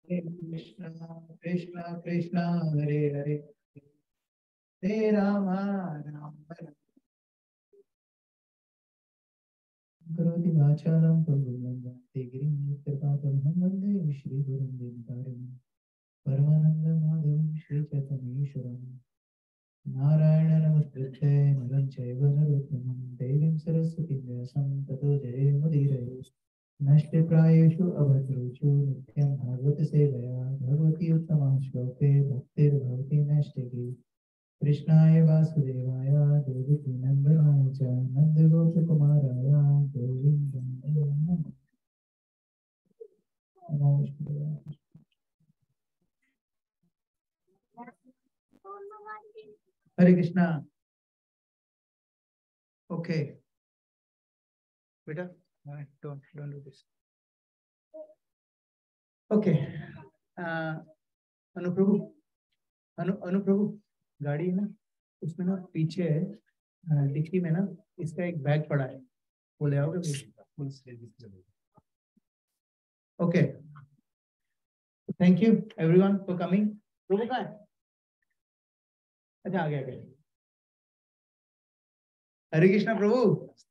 Hare Krishna, Krishna Krishna, Hare Hare, Hare Rama, Rama Rama. करोति वाचालं प्रभुं वन्दे गिरिं कृपातमहं वन्दे श्रीगुरुं दिनकारं परमानन्दमाधवं श्रीचैतन्येश्वरं नारायणं नमस्कृत्य नरं चैव नरोत्तमं देवीं सरस्वतीं व्यासं ततो जयमुदीरये नष्टे प्रायेषु अभद्रेषु नित्यं भागवत सेवया भगवती उत्तमः श्लोके भक्तिर्भवति नष्टिकी कृष्णाय वासुदेवाय देवकी नंदनाय च नन्दगोपकुमाराय गोविन्दाय नमः। नमो विष्णुदेवाय। हरे कृष्णा। ओके बेटा, don't do this. ओके अनुप्रभु, अनुप्रभु गाड़ी है ना, उसमें ना पीछे डिक्की में ना इसका एक बैग पड़ा है, वो ले आओगे please? Okay, thank you everyone for coming. प्रभु कहाँ है? अच्छा आ गया। हरे कृष्णा प्रभु,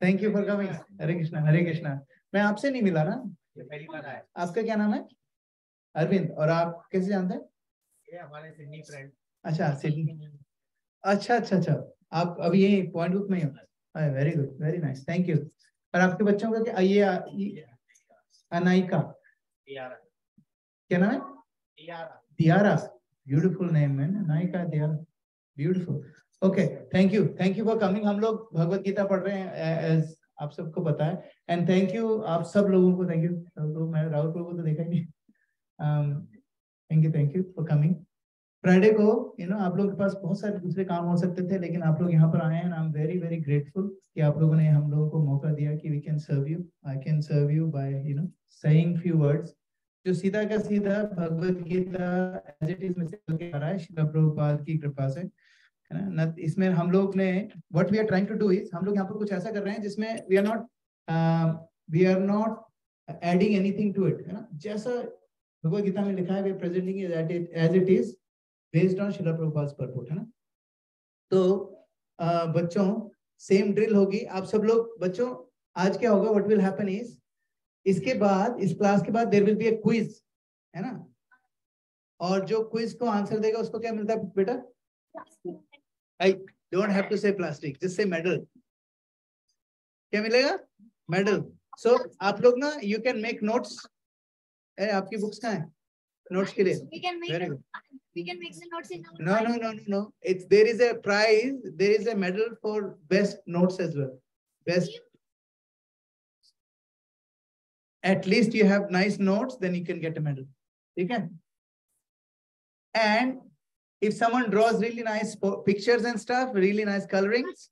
thank you for coming. Hare Krishna, Hare Krishna. मैं आपसे नहीं मिला ना, पहली बार आया। आपका क्या नाम है? अरविंद। और आप कैसे जानते हैं? ये हमारे सिडनी फ्रेंड। अच्छा सिडनी, अच्छा अच्छा अच्छा, आप अभी ये पॉइंट बुक में ही हो? Very good, very nice, thank you. और आपके बच्चों का क्या? ये अनाइका, क्या नाम है? दियारा। ब्यूटीफुल नेम है, Anaika Diyara, beautiful. Okay, thank you for coming. हम लोग भगवत गीता पढ़ रहे हैं, एज आप सबको पता है। एंड थैंक यू आप सब लोगों को, थैंक यू। मैं राहुल प्रभु को तो देखा ही नहीं। Thank you for coming. Friday को आप लोगों के पास बहुत सारे दूसरे काम हो सकते थे, लेकिन आप लोग यहाँ पर आए हैं। I am very very grateful कि आप लोगों ने हम लोगों को मौका दिया कि we can serve you. I can serve you by saying few words जो सीधा का सीधा Bhagavad Gita as it is में से चल के आ रहा है, श्रील प्रभुपाद की कृपा से, है ना। इसमें हम लोग ने what we are trying to do is, हम लोग यहाँ पर कुछ ऐसा कर रहे हैं जिसमें we are not adding anything to it, है ना। जैसा भगवत गीता में लिखा है, we are presenting it as it is based on Srila Prabhupada purport, है ना। तो बच्चों सेम ड्रिल होगी। आप सब लोग बच्चों, आज क्या होगा, व्हाट विल हैपन इज, इसके बाद इस क्लास के बाद there will be a quiz, है ना। और जो क्विज को आंसर देगा उसको क्या मिलता है बेटा? I don't have to say plastic, just say medal. क्या मिलेगा? मेडल। सो आप लोग ना, यू कैन मेक नोट्स। आपकी बुक्स कहाँ है नोट्स के लिए? Very good. We can make the notes in our no. It's there is a prize, there is a medal for best notes as well. Best. At least you have nice notes, then you can get a medal. Okay? And if someone draws really nice pictures and stuff, really nice colorings.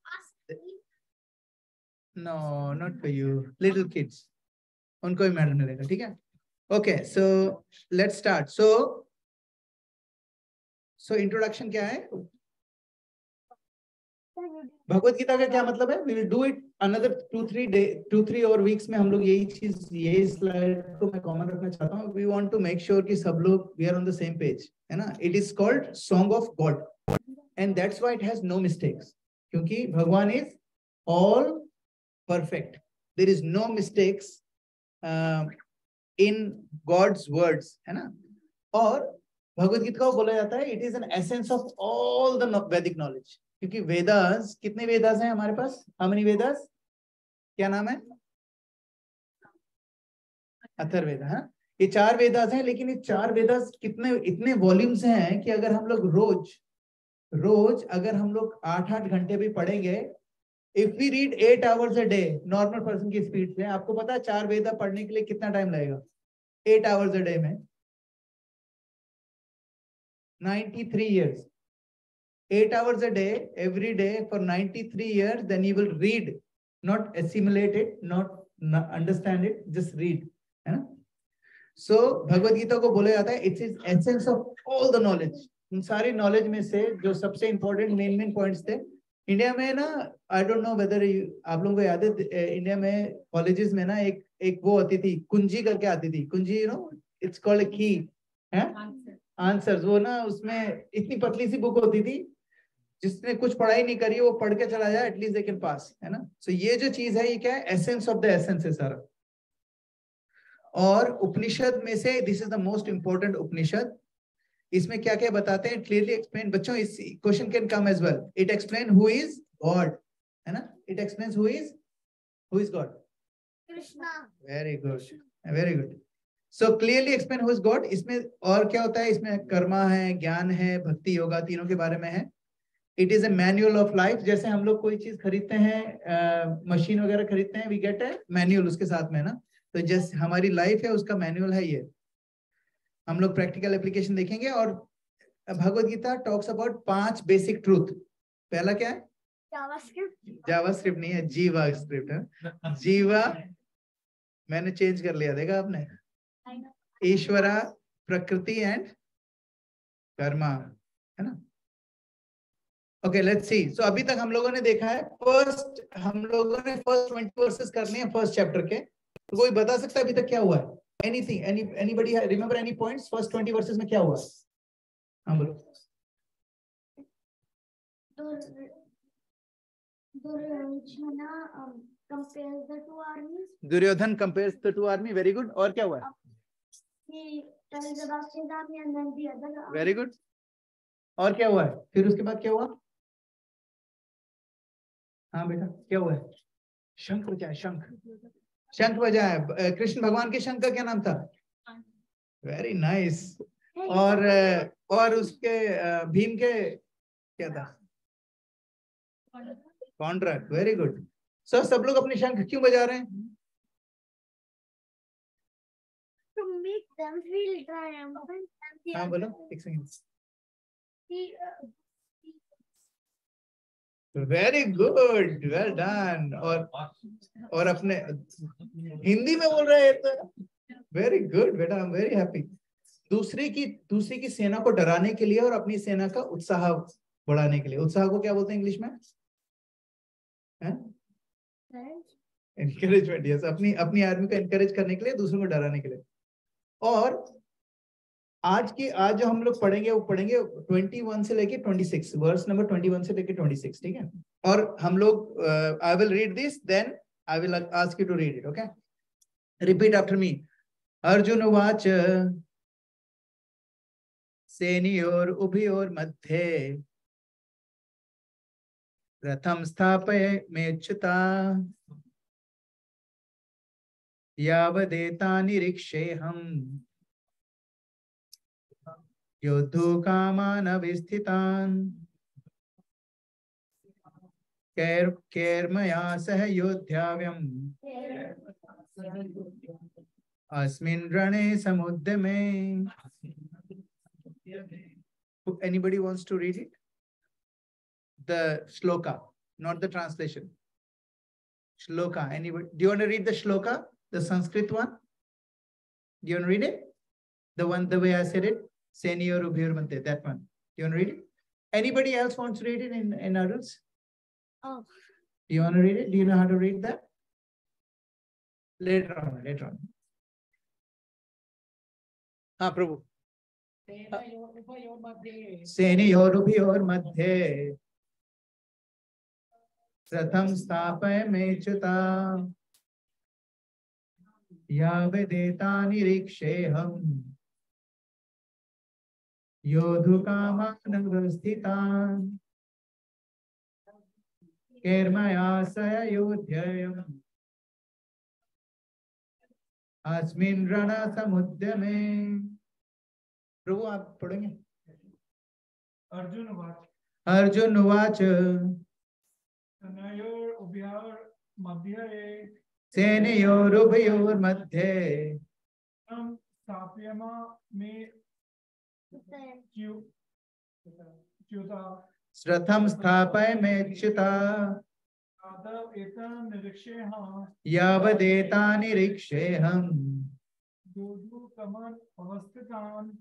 No, not for you. Little kids. उनको ही medal मिलेगा, ठीक है? Okay, so let's start. So introduction क्या है? भगवत गीता का क्या मतलब है? We will do it another 2-3 और weeks में। हम लोग यही चीज, यही स्लाइड को मैं कॉमन रखना चाहता हूँ। We want to make sure कि सब लोग we are on the same page, है ना। It is called Song of God, and that's why it has no mistakes, क्योंकि भगवान is all perfect. There is no mistakes in God's words, है ना। और भगवत गीता को बोला जाता है it is an essence of all the वैदिक नॉलेज, क्योंकि वेदास, कितने वेदास हैं हमारे पास? How many Vedas? क्या नाम है? अथर्ववेद, हाँ। ये 4 वेदास हैं, लेकिन ये 4 वेदास कितने, इतने वॉल्यूम्स हैं कि अगर हम लोग रोज अगर हम लोग 8-8 घंटे भी पढ़ेंगे, if we read 8 hours a day, normal person की स्पीड से, आपको पता है 4 वेदा पढ़ने के लिए कितना टाइम लगेगा 8 hours a day में? 93 years. 8 hours a day, every day for 93 years, then you will read, not assimilate it, not understand it, just read, है ना। So भगवत गीता को बोला जाता है it's is essence of all the knowledge. उन सारी knowledge में से जो सबसे इंपॉर्टेंट मेन पॉइंट्स थे, इंडिया में ना, आई डोंट नो वेदर आप लोगों को याद है, इंडिया में कॉलेजेस में ना एक वो आती थी, कुंजी करके आती थी। कुंजी, इट्स कॉल्ड अ की, है आंसर्स। वो ना उसमें इतनी पतली सी बुक होती थी, जिसने कुछ पढ़ाई नहीं करी वो पढ़ के चला जाए, एटलीस्ट दे कैन पास, है ना। सो ये जो चीज है ये क्या है, एसेंस ऑफ द एसेंस है सारा। और उपनिषद में से this is the most important Upanishad. इसमें क्या क्या बताते हैं, क्लियरली एक्सप्लेन। बच्चों इस question can come as well. It explain who is God, है ना। It explains who is God, Krishna. Very good, very good. So clearly explain who is God. इसमें और क्या होता है, इसमें कर्मा है, ज्ञान है, भक्ति योगा, तीनों के बारे में है। It is a manual of life. जैसे हम लोग कोई चीज खरीदते हैं, मशीन वगैरह खरीदते हैं, वी गेट ए मैनुअल उसके साथ में ना। तो जैसे हमारी लाइफ है उसका मैनुअल है ये। हम लोग प्रैक्टिकल एप्लीकेशन देखेंगे। और Bhagavad Gita talks about 5 basic truth. पहला क्या है, जावास्क्रिप्ट नहीं है, जीवा स्क्रिप्ट है। जीवा मैंने चेंज कर लिया, देखा आपने। ईश्वरा, प्रकृति एंड कर्मा, है ना। Okay let's see. सो अभी तक हम लोगों ने देखा है, हम लोगों ने फर्स्ट 20 वर्सेस करने हैं फर्स्ट चैप्टर के। तो कोई बता सकता है अभी तक क्या हुआ है? Anything, anybody remember any points first 20 verses में क्या हुआ? हाँ बोलो। Duryodhana compares the two army, very good. और क्या हुआ है? Very good. और क्या हुआ है? फिर उसके बाद क्या हुआ? हाँ बेटा क्या हुआ है? शंख बजाया, शंख बजाया। कृष्ण भगवान के शंख का क्या नाम था? Very nice. और उसके भीम के क्या था? Contract, very good. सो सब लोग अपने शंख क्यों बजा रहे हैं? To make them feel triumphant. हाँ बोलो, एक second. Very good, well done. और अपने हिंदी में बोल रहे हैं तो वेरी गुड बेटा, आई एम वेरी हैप्पी। दूसरी की सेना को डराने के लिए और अपनी सेना का उत्साह बढ़ाने के लिए। उत्साह को क्या बोलते हैं इंग्लिश में? एनकरेजमेंट। यस, अपनी आर्मी को एनकरेज करने के लिए, दूसरों को डराने के लिए। और आज जो हम लोग पढ़ेंगे वो पढ़ेंगे 21 से लेके 26, वर्स नंबर 21 से लेके 26, ठीक है। और हम लोग I will read this, then I will ask you to read it, okay. Repeat after me. Arjuna उवाच सेनयोर उभयोर मध्ये रथं स्थापयमेच्युता यावदेता निरीक्षेऽहम् योद्धुकामान् अवस्थितान् कैर्मया सह योद्धाव्यम् अस्मिन् रणे समुद्यमे। Anybody wants to read it? The shloka, not the translation. Shloka. Anybody? Do you want to read the shloka, the Sanskrit one? Do you want to read it? The one, the way I said it, Senior Ubhir Mante, that one. Do you want to read it? Anybody else wants to read it in adults? Oh. Do you want to read it? Do you know how to read that? Later on. हाँ प्रभु। सेनयोरुभयोर मध्ये रथं स्थापयमेच्युता यावदेता निरीक्षेऽहम् योद्धुकामान् अवस्थितान् कैर्मया सह योद्धेयम् अस्मिन् रणसमुद्यमे। प्रभु आप पढ़ेंगे? अर्जुन उवाच सेनयोरुभयोर्मध्ये रथं स्थापयमेच्युता यावदेता निरीक्षेऽहम्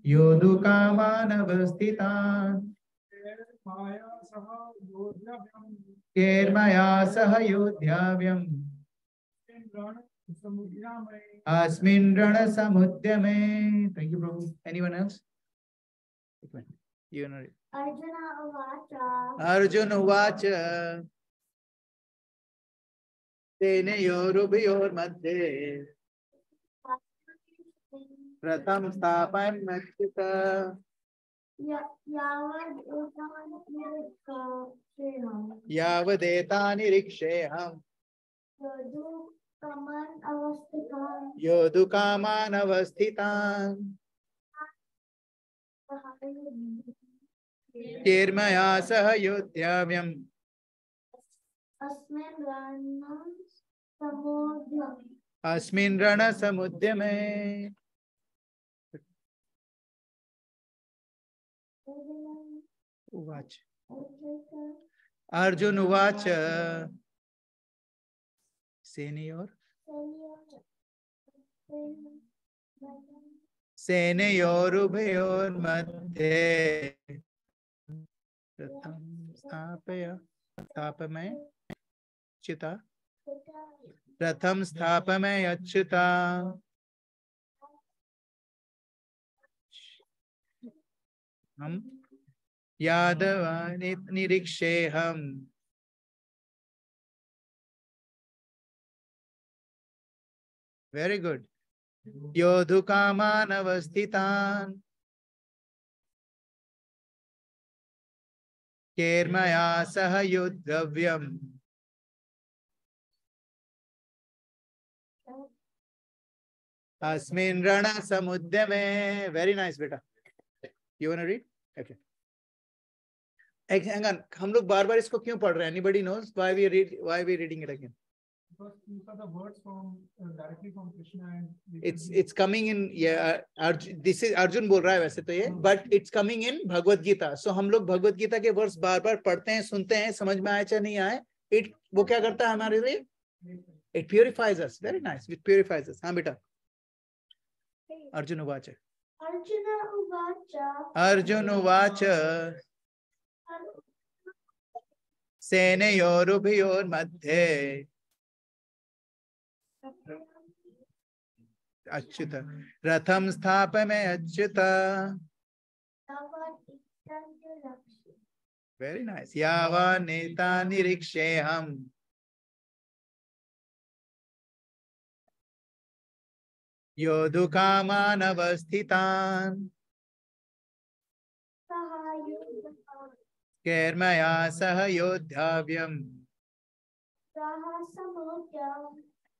योद्धुकामान् अवस्थितान् कैर्मया सह योद्धाव्यम् अस्मिन् रणसमुद्यमे. Thank you, Prabhu. Anyone else? You know it. Arjun उवाच सेनयोरुभयोर्मध्ये रथं स्थापयन्नच्युत यावदेतानिरीक्षेऽहम् योद्धुकामान् अवस्थितान् केर्मया सह योद्धव्यम् अस्मिन् रणसमुद्यमे. उवाच अर्जुन उवाच सेनयोरुभयोर्मध्ये रथं स्थापमय अच्युता हम यादवानि निरीक्षेऽहम् वेरी गुड योद्धुकामान् अवस्थितान् केर्मया सह योद्धव्यम् अस्मिन् रणसमुद्यमे. वेरी नाइस बेटा. You want to read? Okay. Hang on. हम लोग बार बार इसको क्यों पढ़ रहे हैं? Anybody knows why we reading it again? Because these are the words directly from Krishna and it's coming in. Yeah, this is Arjun बोल रहा है वैसे तो ये, but it's coming in Bhagavad Gita. So हम लोग भगवद गीता के वर्ड्स बार बार पढ़ते हैं, सुनते हैं, समझ में आए चाहे नहीं आए, वो क्या करता है हमारे लिए? It purifies us. Very nice. It purifies us. हाँ बेटा. अर्जुन उवाच सेनयोरुभयोर्मध्ये अच्युत रथं स्थापमय अच्युत. Very nice. यावन्नेतानिरीक्षेऽहम् योद्धुकामान् अवस्थितान् केर्मया सह योद्धव्यम्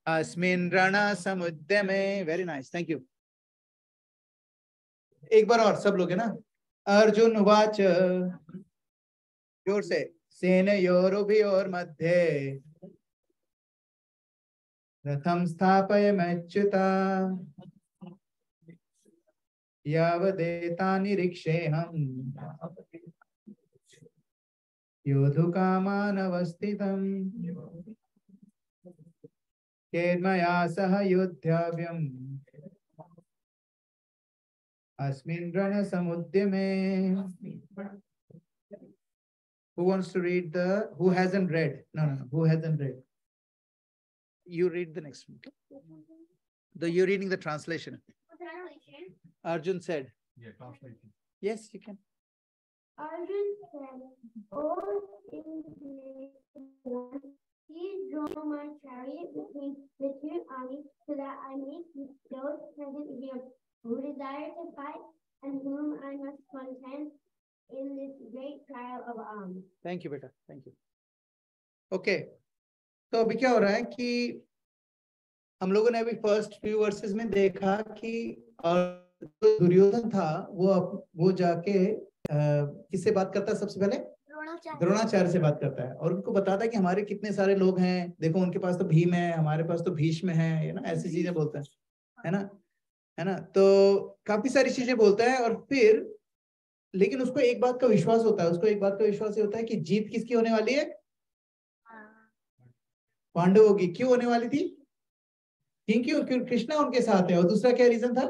अस्मिन् रणसमुद्यमे. Very nice. Thank you. एक बार और सब लोग है ना. अर्जुन उवाच जोर से सेनयोरुभयोर्मध्ये रथं स्थापयन्नच्युत यावदेतानिरीक्षेऽहम् योद्धुकामान् अवस्थितम् केर्मया सह योद्धव्यम् अस्मिन् रणसमुद्यमे. Who wants to read who hasn't read? No. Who hasn't read? You read the next one. You're reading the translation. Arjun said. Yeah, translation. Yes, you can. Arjun said, "Oh, please draw my chariot between the two armies so that I may keep those present here who desire to fight and whom I must contend in this great trial of arms." Thank you, beta. Thank you. Okay. तो अभी क्या हो रहा है कि हम लोगों ने अभी फर्स्ट फ्यू वर्सेस में देखा कि दुर्योधन था वो जाके किससे बात करता है सबसे पहले? द्रोणाचार्य से बात करता है और उनको बताता है कि हमारे कितने सारे लोग हैं, देखो उनके पास तो भीम है, हमारे पास तो भीष्म है ना, ऐसी चीजें बोलता है ना, तो काफी सारी चीजें बोलता है. और फिर लेकिन उसको एक बात का विश्वास होता है, होता है कि जीत किसकी होने वाली है? पांडवों की. क्यों होने वाली थी? क्योंकि कृष्णा उनके साथ है. और दूसरा क्या रीजन था?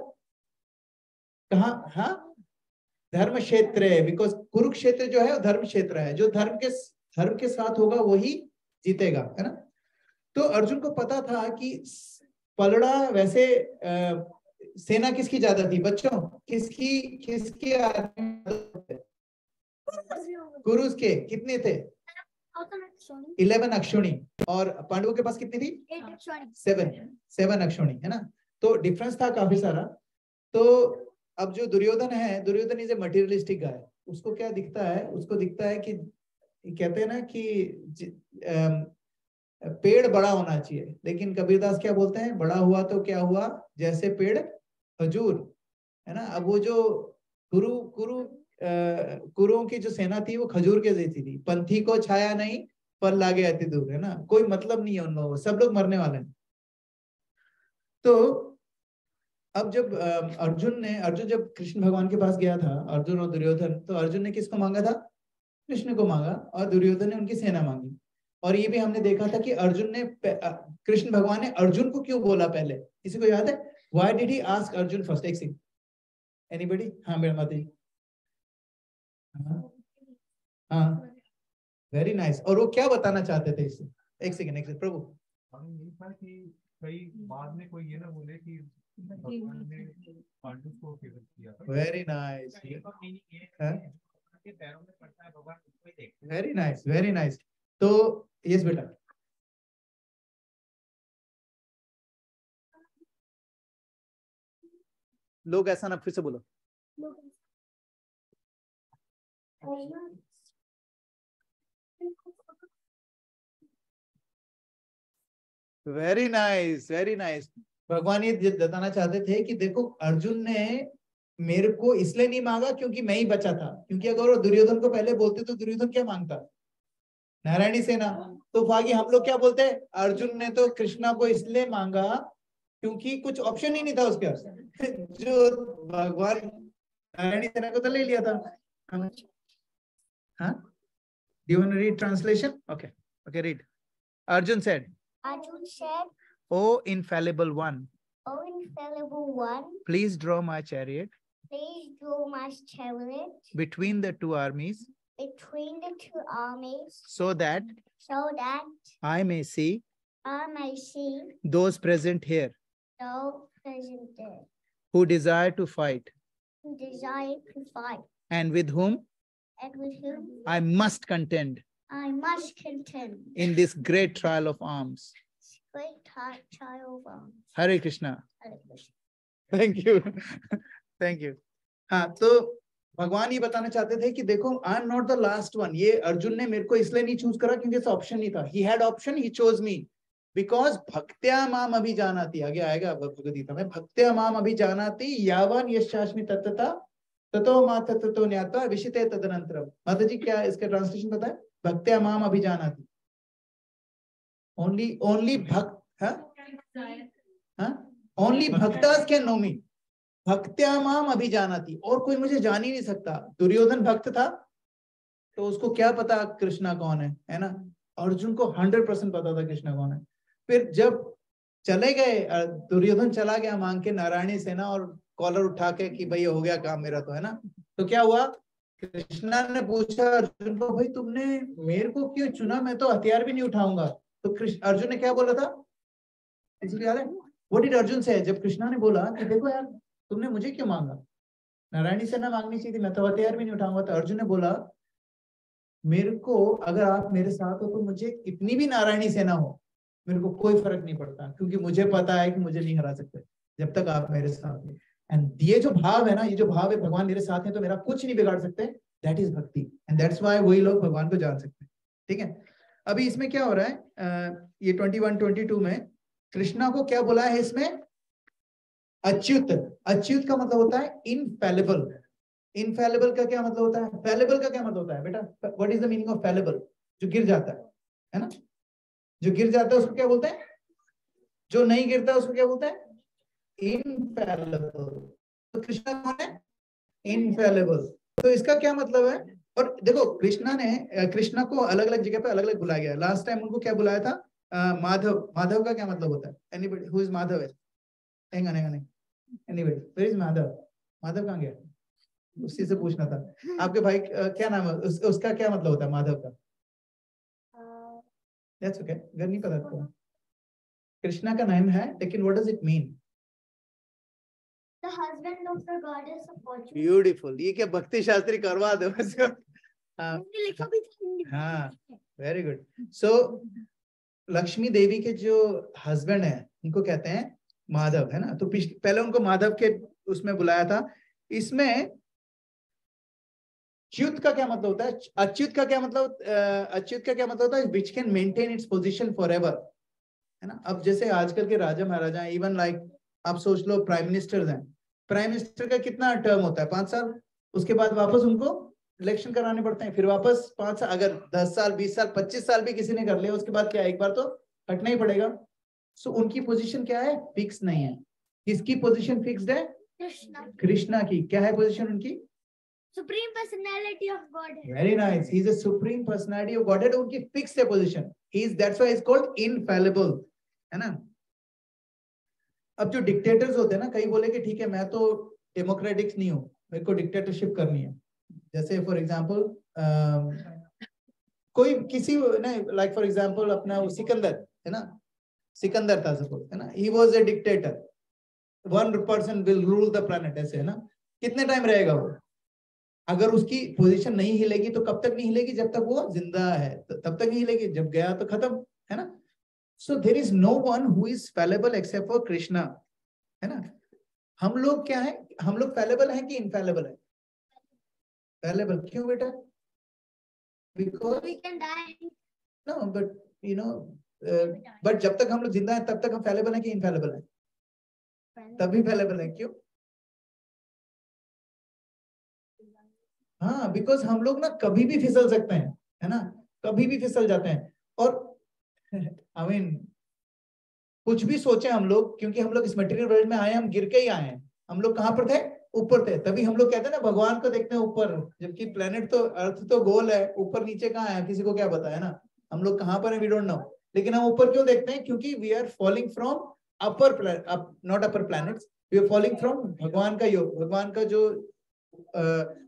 कहाँ? हाँ, धर्म क्षेत्र है. बिकॉज कुरुक्षेत्र जो है वो धर्म क्षेत्र है, जो धर्म के साथ होगा वही जीतेगा, है ना. तो अर्जुन को पता था कि पलड़ा वैसे सेना किसकी ज्यादा थी बच्चों? किसकी किसकी कुरुस के कितने थे? 11 अक्षुणी। और पांडवों के पास कितनी थी? 7 अक्षुणी, है ना। तो डिफरेंस था काफी सारा। तो अब जो दुर्योधन है, दुर्योधन इज ए मटेरियलिस्टिक गाय। उसको क्या दिखता है? उसको दिखता है कि कहते हैं ना कि पेड़ बड़ा होना चाहिए, लेकिन कबीरदास क्या बोलते हैं? बड़ा हुआ तो क्या हुआ, जैसे पेड़ खजूर, है ना। अब वो जो कुरुओं की जो सेना थी वो खजूर के जैसी थी। पंथी को छाया नहीं, पर लागे अति दूर, है ना। कोई मतलब नहीं है उन लोगों, सब लोग मरने वाले हैं। तो अब जब अर्जुन जब कृष्ण भगवान के पास गया था, अर्जुन और दुर्योधन, तो अर्जुन ने किसको मांगा था? कृष्ण को मांगा, और दुर्योधन ने उनकी सेना मांगी। और ये भी हमने देखा था कि कृष्ण भगवान ने अर्जुन को क्यों बोला पहले? किसी को याद है? Why did he ask Arjun first? एक सेकंड, एनीबॉडी? हाँ मेरा माता जी। हाँ, वेरी नाइस। और वो क्या बताना चाहते थे इससे? एक सेकंड प्रभु। ये था कि कई बाद में कोई ये ना बोले कि भगवान ने पांडु को फेवर किया था। Very nice. पैरों में पड़ता है भगवान, उसको ही देखते। Very nice, very nice. तो यस बेटा, लोग ऐसा ना, फिर से बोलो। Very nice, very nice. भगवान ये बताना चाहते थे कि देखो, अर्जुन ने मेरे को इसलिए नहीं मांगा क्योंकि मैं ही बचा था। क्योंकि अगर वो दुर्योधन को पहले बोलते तो दुर्योधन क्या मांगता? नारायणी सेना। तो बाकी हम लोग क्या बोलते हैं? अर्जुन ने तो कृष्णा को इसलिए मांगा क्योंकि कुछ ऑप्शन ही नहीं था उसके पास। जो भगवान नारायणी सेना को तो ले लिया था। हाँ, do you want to read translation? Okay, read. Arjun said, "O infallible one, please draw my chariot between the two armies, so that I may see those present here who desire to fight, and with whom I must contend in this great trial of arms." Hare Krishna. Thank you. Thank you. हाँ, तो भगवान ये बताना चाहते थे कि देखो, I am not the last one. ये अर्जुन ने मेरे को इसलिए नहीं चूज करा क्योंकि ऑप्शन नहीं था। He had option, he chose me because भक्त्या माम अभिजानाति, आगे आएगा भगवद गीता में, भक्त्या माम अभिजानाति यावन यशास्मि तत्तता ततो मा तत्तो ज्ञात्वा विशिते तदनंतरम। माता जी क्या इसका ट्रांसलेशन पता है? भक्त्या माम अभिजानाति, ओनली भक्त, ओनली भक्तास कैन नो मी। भक्त्या माम अभिजानाति, और कोई मुझे जान ही नहीं सकता। दुर्योधन भक्त था तो उसको क्या पता कृष्णा कौन है ना। अर्जुन को 100% पता था कृष्णा कौन है। फिर जब चले गए, दुर्योधन चला गया मांग के नारायणी सेना, और कॉलर उठा के कि भाई हो गया काम मेरा, तो है ना। तो क्या हुआ? कृष्णा ने पूछा अर्जुन को, भाई तुमने मेरे को क्यों चुना? मैं तो हथियार भी नहीं उठाऊंगा। तो अर्जुन ने क्या बोला था? इसलिए याद है व्हाट डिड अर्जुन से? जब कृष्णा ने बोला कि देखो यार, तुमने मुझे क्यों मांगा? नारायणी सेना मांगनी चाहिए थी, मैं तो हथियार भी नहीं उठाऊंगा। तो अर्जुन ने बोला, मेरे को अगर आप मेरे साथ हो तो मुझे कितनी भी नारायणी सेना हो, मेरे को कोई फर्क नहीं पड़ता, क्योंकि मुझे पता है कि मुझे नहीं हरा सकते जब तक आप मेरे साथ हैं। एंड ये जो भाव है ना, ये जो भाव है, भगवान मेरे साथ है तो मेरा कुछ नहीं बिगाड़ सकते, दैट इज भक्ति। एंड दैट्स व्हाई वही लोग भगवान को जान सकते हैं। ठीक है, अभी इसमें क्या हो रहा है? ये 21-22 में कृष्णा को क्या बोला है इसमें? अच्युत। अच्युत का मतलब होता है इनफैलिबल। इनफैलिबल का क्या मतलब होता है? फैलिबल का क्या मतलब होता है बेटा? What is the meaning of fallible? जो गिर जाता है ना। जो गिर जाता है उसको क्या बोलते हैं? जो नहीं गिरता उसको क्या बोलते हैं? इनफैलिबल। तो कृष्णा कौन है? इनफैलिबल। तो इसका क्या मतलब है? और देखो, कृष्णा को अलग अलग जगह पे अलग अलग बुलाया गया। लास्ट टाइम उनको क्या बुलाया था? माधव। माधव का क्या मतलब होता है? Anybody who is Madhav? Anybody where is Madhav? Madhav कहाँ गया? उसी से पूछना था। आपके भाई क्या नाम है? उसका क्या मतलब होता है माधव का? That's okay. अगर नहीं पता तो कृष्णा का नाम है, लेकिन what does it mean? The husband of the goddess of fortune. Beautiful, ये क्या भक्ति शास्त्री करवा दो इसको। हाँ मैंने लिखा भी था। हाँ, वेरी गुड। सो लक्ष्मी देवी के जो हस्बैंड है उनको कहते हैं माधव, है ना। तो पहले उनको माधव के उसमें बुलाया था। इसमें च्युत का क्या मतलब होता है? अच्युत का क्या मतलब? अच्युत का क्या मतलब होता है? Which can maintain its position for ever, है ना। अब जैसे आजकल के राजा महाराजा, इवन लाइक आप सोच लो प्राइम मिनिस्टर्स हैं, प्राइम मिनिस्टर का कितना टर्म होता है? 5 साल। उसके बाद वापस उनको इलेक्शन कराने पड़ते हैं, फिर वापस 5 साल। अगर 10 साल 20 साल 25 साल भी किसी ने कर लिया, उसके बाद क्या, एक बार तो हटना ही पड़ेगा। सो उनकी पोजीशन क्या है? फिक्स नहीं है। किसकी पोजीशन फिक्स्ड है? कृष्णा की। क्या है पोजीशन उनकी? Supreme personality of God. Very nice, he is a supreme personality of God. उनकी फिक्स्ड है position. He is, that's why he is called infallible, है ना। अब जो डिक्टेटर्स होते हैं ना, कई बोले कि ठीक है मैं तो डेमोक्रेटिक्स नहीं हूँ, मेरे को डिक्टेटरशिप करनी है। जैसे फॉर एग्जांपल कोई किसी ना, लाइक फॉर एग्जांपल अपना वो सिकंदर है ना, सिकंदर था सपोज, है ना, he was a dictator, one person will rule the planet, ऐसे, है ना। कितने टाइम रहेगा वो? अगर उसकी पोजीशन नहीं हिलेगी तो कब तक नहीं हिलेगी? जब तक वो जिंदा है तब तक नहीं हिलेगी, जब गया तो खत्म, है ना। So there is no one who is fallible except for Krishna, है ना। हम लोग क्या है? हम लोग फैलेबल हैं कि इनफैलेबल है? फैलेबल। क्यों बेटा? Because We can die. No, but you know, but जब तक हम लोग जिंदा हैं तब तक हम फैलेबल हैं कि इनफैलेबल हैं? तभी फैलेबल है। क्यों? हाँ, बिकॉज हम लोग ना कभी भी फिसल सकते हैं, है ना, कभी भी फिसल जाते हैं। और आई मीन कुछ भी सोचे हम लोग, क्योंकि हम लोग इस मटेरियल वर्ल्ड में आए, हम गिर के ही आए हैं। हम लोग कहाँ पर थे? ऊपर थे। तभी हम लोग कहते हैं ना भगवान को देखते हैं ऊपर, जबकि प्लेनेट तो, अर्थ तो गोल है, ऊपर नीचे कहाँ है किसी को क्या पता, है ना। हम लोग कहाँ पर है वी डोंट नो, लेकिन हम ऊपर क्यों देखते हैं? क्योंकि we are falling from upper, not upper planets, we are falling from भगवान का योग। भगवान का जो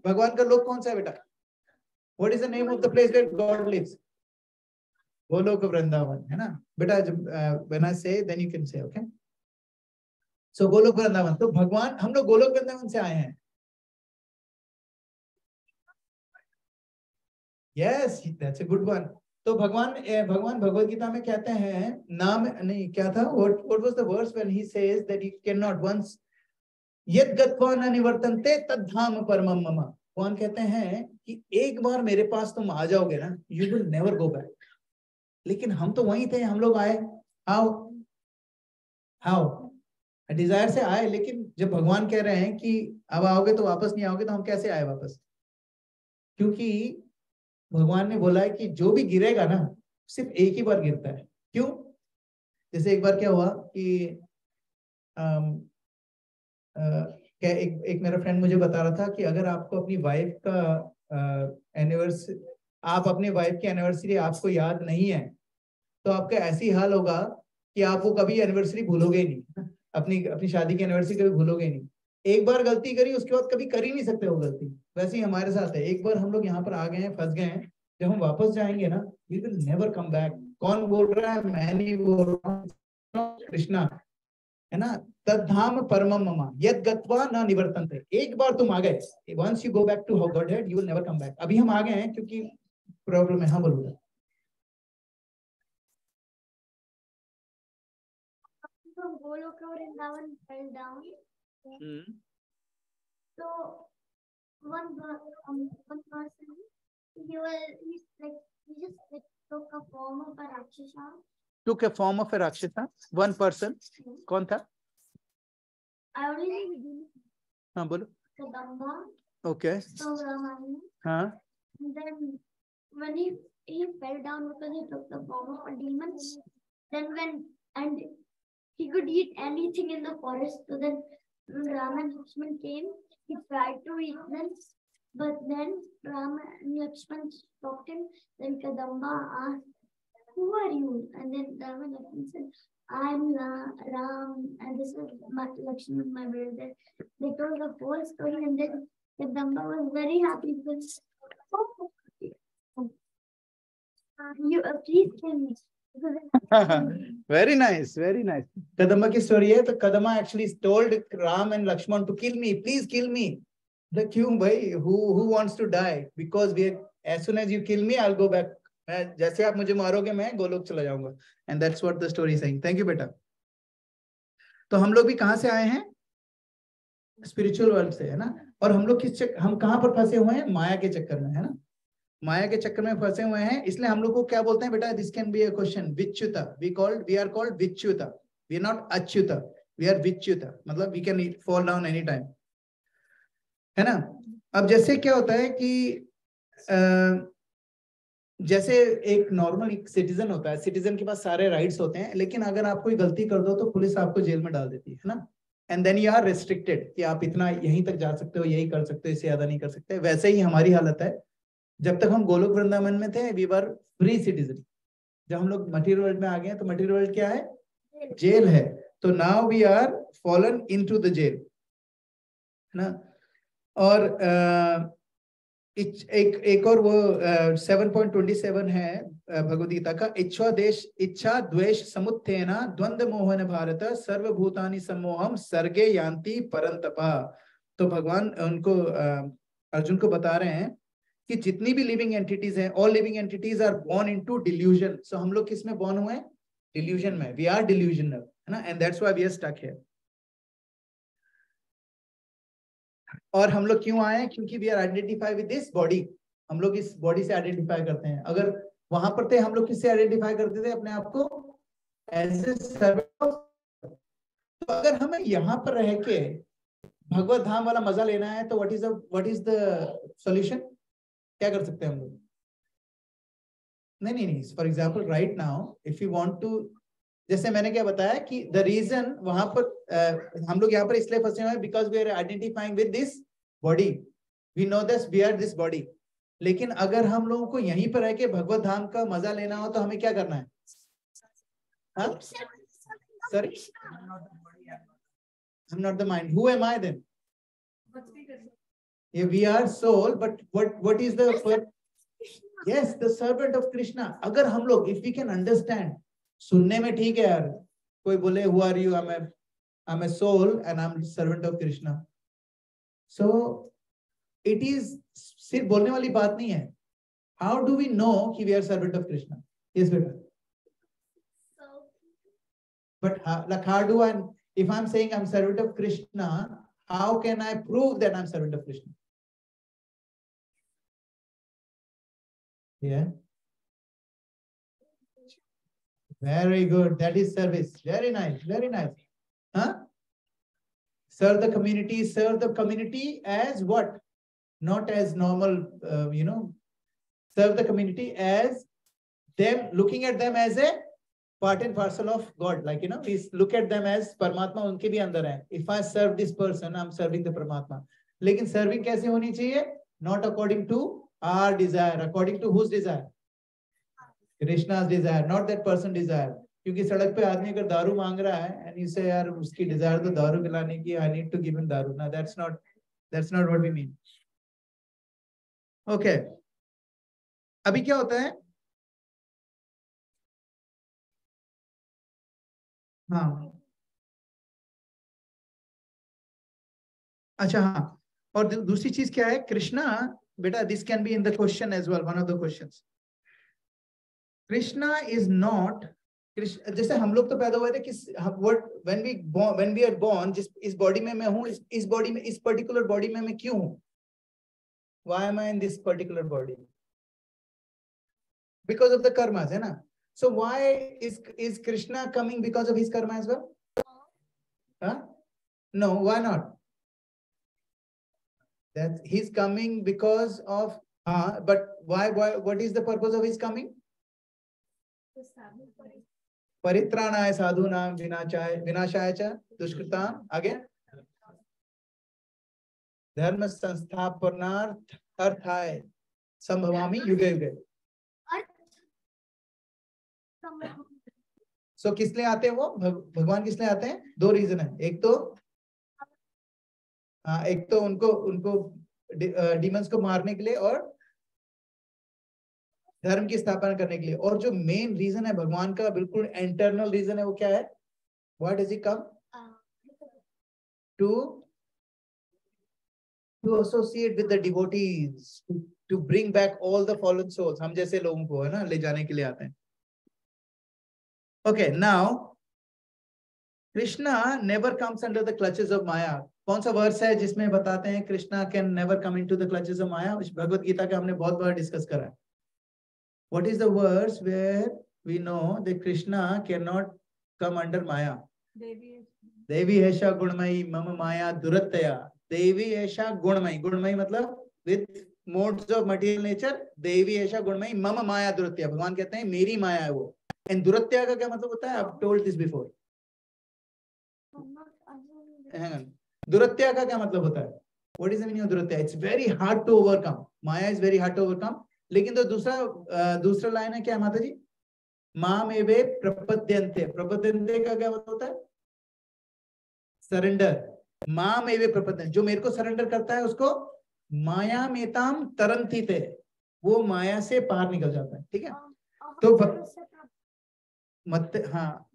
भगवान का लोक कौन सा है बेटा? What is the name of the place where God lives? Goloka Vrindavan, है ना बेटा। जब when I say then you can say, okay. So Goloka Vrindavan, तो भगवान, हम लोग गोलोक वृंदावन से आए हैं। Yes, that's a good one. तो भगवान भगवत गीता में कहते हैं, नाम नहीं क्या था, what was the verse when he says that you can once वंस यद गत्वा न निवर्तन्ते तद्धाम परमम मम। भगवान कहते हैं कि एक बार मेरे पास तुम आ जाओगे ना, you will never go back. लेकिन हम तो वहीं थे, हम लोग आए, हाउ हाउ डिजायर से आए। लेकिन जब भगवान कह रहे हैं कि अब आओगे तो वापस नहीं आओगे, तो हम कैसे आए वापस? क्योंकि भगवान ने बोला है कि जो भी गिरेगा ना सिर्फ एक ही बार गिरता है। क्यों? जैसे एक बार क्या हुआ कि एक मेरा फ्रेंड मुझे बता रहा था कि अगर आपको अपनी वाइफ का एनिवर्सरी, आप अपनी वाइफ की एनिवर्सरी आपको याद नहीं है, तो आपका ऐसी हाल होगा कि आप वो कभी एनिवर्सरी भूलोगे नहीं, अपनी शादी की एनिवर्सरी कभी भूलोगे नहीं। एक बार गलती करी, उसके बाद कभी कर ही नहीं सकते वो गलती। वैसे ही हमारे साथ है, एक बार हम लोग यहाँ पर आ गए हैं, फंस गए हैं, जब हम वापस जाएंगे ना we will never come back. कौन बोल रहा है? मैं नहीं बोल रहा हूँ, कृष्णा, है ना। तद्धाम परमम मम यद गत्वा न निवर्तन्ते। एक बार तुम आ गए, once you go back to Godhead you will never come back. अभी हम आ गए हैं क्योंकि प्रॉब्लम है। हाँ बोलो। From Goloka Vrindavan fell down. So one person, he just like took a form of a rakshasa. Took a form of a rakshasa. One person. कौन था? I only know. हाँ बोलो. Kadamba. Okay. So Ramani. हाँ. And then when he fell down because he took the form of a demon. Then and he could eat anything in the forest. So then when Rama and Lakshman came, he tried to eat them, but then Rama and Lakshman stopped him. Then Kadamba asked, "Who are you?" And then Rama and Lakshman said, "I'm Ram, and this is Lakshman, my brother." They told the whole story, and then Kadamba was very happy because you please tell me, very nice, very nice. Kadamba की story है। तो Kadamba actually told Ram and Lakshman to kill me, please kill me. क्यों भाई, who wants to die? Because as soon as you kill me, I'll go back. मैं जैसे आप मुझे मारोगे मैं गोलोक चला जाऊंगा। And that's what the story is saying. Thank you बेटा। तो हम लोग भी कहाँ से आए हैं? स्पिरिचुअल वर्ल्ड से, है ना। और हम लोग हम कहाँ पर फंसे हुए हैं? माया के चक्कर में, है ना। माया के चक्कर में फंसे हुए हैं। इसलिए हम लोग को क्या बोलते हैं बेटा? This can be a question, विच्युता। वी आर कॉल्ड विच्युता। वी आर नॉट अच्युता, वी आर विच्युता। मतलब we can fall down any time, है ना। अब जैसे क्या होता है कि जैसे एक नॉर्मल सिटीजन होता है, सिटीजन के पास सारे राइट्स होते हैं, लेकिन अगर आप कोई गलती कर दो तो पुलिस आपको जेल में डाल देती है ना। And then you are restricted कि आप इतना यहीं तक जा सकते हो, यही कर सकते हो, इससे ज्यादा नहीं कर सकते। वैसे ही हमारी हालत है। जब तक हम गोलोक वृंदावन में थे, वी वर फ्री सिटीजन। जब हम लोग मटीरियल वर्ल्ड में आ गए तो मटीरियल वर्ल्ड क्या है? जेल है। तो now we are fallen into the jail, है ना। और एक और वो 7.27 है भगवद गीता का। इच्छा द्वेष समुत्थेना द्वंद्व मोहन भारत सर्वभूतानि सम्मोहम सर्गे यान्ति परंतपा। तो भगवान उनको अर्जुन को बता रहे हैं कि जितनी भी लिविंग एंटिटीज हैं, all living entities are born into delusion. So हम लोग किस में बोर्न हुए? डिल्यूजन में। वी आर डिल्यूजनल, है ना। And that's why we are stuck here. और हम लोग क्यों आए? क्योंकि we are identify with this body. हम लोग इस बॉडी से आइडेंटिफाई करते हैं। अगर वहां पर थे, हम लोग किससे आइडेंटिफाई करते थे अपने आप को? As a servant. तो अगर हमें यहाँ पर रह के भगवत धाम वाला मजा लेना है तो व्हाट इज द सॉल्यूशन? क्या कर सकते हैं हम लोग? नहीं। For example right now if you want to, जैसे मैंने क्या बताया कि द रीजन वहां पर हम लोग यहाँ पर इसलिए फंसे हुए हैं because we are identifying with this body. We know this, we are this body. लेकिन अगर हम लोगों को यहीं पर रह के भगवत धाम का मजा लेना हो तो हमें क्या करना है? Sorry, I'm not the mind. Who am I then? Yeah, we are soul, but what is the yes, the servant of Krishna. अगर हम लोग if we can understand, सुनने में ठीक है यार, कोई बोले who are you? I'm a soul and I'm servant of Krishna. So it is सिर्फ बोलने वाली बात नहीं है. How do we know कि we are servant of Krishna? Yes, बेटा. But how do I? If I'm saying I'm servant of Krishna, how can I prove that I'm servant of Krishna? Yeah. Very good. That is service. Very nice. Very nice. Huh? Serve the community as what? Not as normal, serve the community as them, looking at them as a part and parcel of God. Like, we look at them as Paramatma, unke bhi andar hai. If I serve this person, I'm serving the Paramatma. Lekin serving kaise honi chahiye? Not according to our desire. According to whose desire? Krishna's desire, not that person desire. क्योंकि सड़क पे आदमी अगर दारू मांग रहा है and you say यार उसकी desire तो दारू पिलाने की, I need to give him दारू. No, that's not what we mean. Okay. अभी क्या होता है? हाँ, अच्छा, हाँ. और दूसरी चीज क्या है? कृष्णा, बेटा, this can be in the question as well, one of the questions. Krishna is not, जैसे हम लोग तो पैदा हुए थे कि when we are born, इस बॉडी में मैं हूँ, इस बॉडी में, इस पर्टिकुलर बॉडी में मैं क्यों हूँ? Why am I in this particular body? Because of the karmas, है ना? So why is Krishna coming because of his karma as well? Huh? No, why not? That he's coming because of, but why? What is the purpose of his coming? परित्राणाय साधूनां विनाशाय च दुष्कृताम्, आगे धर्म संस्थापनार्थ अर्थाय संभवामि युगे युगे. सो किस लिए आते हैं वो? भगवान किस लिए आते हैं? दो रीजन है. एक तो उनको डीमंस को मारने के लिए, और धर्म की स्थापना करने के लिए। और जो मेन रीजन है भगवान का, बिल्कुल इंटरनल रीजन है, वो क्या है? What does he come? To associate with the devotees, to bring back all the fallen souls, हम जैसे लोगों को है ना ले जाने के लिए आते हैं। Okay, now Krishna never comes under the clutches of Maya. कौन सा वर्स है जिसमें बताते हैं Krishna can never come into the clutches of Maya? Bhagavad Gita का हमने बहुत बार डिस्कस करा है। What is the verse where we know that Krishna can not come under Maya? देवी ऐशा गुणमयी मम माया दुरत्यया। देवी ऐशा गुणमयी, गुणमयी मतलब with modes of material nature. देवी ऐशा गुणमयी मम माया दुरत्यया, भगवान कहते हैं मेरी माया है वो। एंड दुरत्यया का क्या मतलब होता है? I told this before. दुरत्या का क्या मतलब होता है? What is the meaning of दुरत्या? It's very hard to overcome, Maya is very hard to overcome. लेकिन तो दूसरा लाइन है क्या माता जी? माम एवे प्रपद्यन्ते। प्रपद्यन्ते का क्या मतलब होता है? सरेंडर। माम एवे प्रपद्यन्ते, जो मेरे को सरेंडर करता है उसको माया मेताम तरंती थे, वो माया से पार निकल जाता है। ठीक है, तो मत हाँ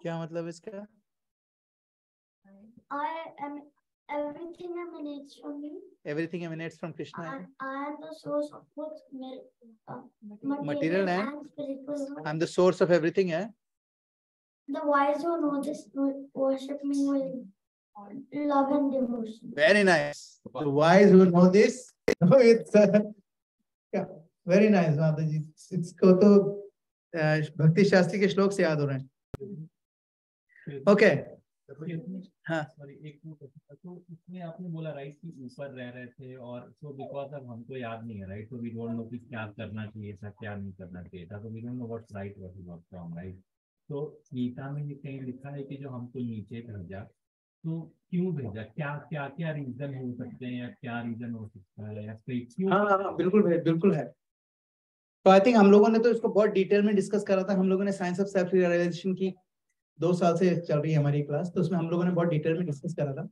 क्या मतलब इसका? Everything emanates from me. Everything emanates from Krishna. I am the source of both material and spiritual. I'm the source of everything. The wise who know this worship me with love and devotion. Very nice. The wise who know this. It's very nice, माता जी। इसको तो भक्ति शास्त्री के श्लोक से याद हो रहे हैं। ओके, हाँ तो इसमें आपने बोला राइट कि ऊपर रह रहे थे और सो बिकॉज अब हमको याद नहीं है राइट, तो वी डोंट नो कि क्या करना चाहिए था क्या नहीं करना चाहिए था, तो we don't know what's right what is wrong right. तो गीता में ये कहीं लिखा है कि जो हमको नीचे भेजा, तो क्यों भेजा? क्या क्या क्या रीजन हो सकते हैं या क्या रीजन हो सकता है या क्यों? हाँ बिल्कुल है। तो आई थिंक हम लोगों ने तो इसको बहुत डिटेल में डिस्कस करा था। हम लोगों ने साइंस ऑफ सेल्फ रियलाइजेशन की 2 साल से चल रही है हमारी क्लास, तो उसमें हम लोगों ने बहुत डिटेल में डिस्कस करा था।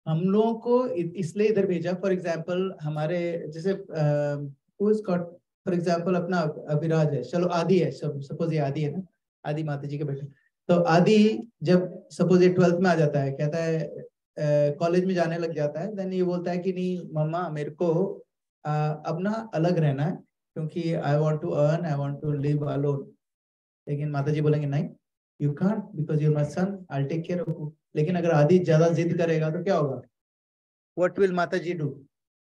हम लोगों को इसलिए इधर भेजा, फॉर एग्जांपल हमारे जैसे फॉर एग्जांपल अपना अभिराज है, चलो आदि है, सपोज ये आदि है ना, आदि माता जी के बेटे। तो आदि जब सपोज ये 12th में आ जाता है, कहता है कॉलेज में जाने लग जाता है, देन ये बोलता है कि नहीं मम्मा मेरे को अब ना अलग रहना है, क्योंकि I want to earn, I want to live alone. लेकिन माता जी बोलेंगे नहीं, you can't because you are my son, I will take care of you. लेकिन अगर आदि ज्यादा जिद करेगा तो क्या होगा? व्हाट विल माता जी डू?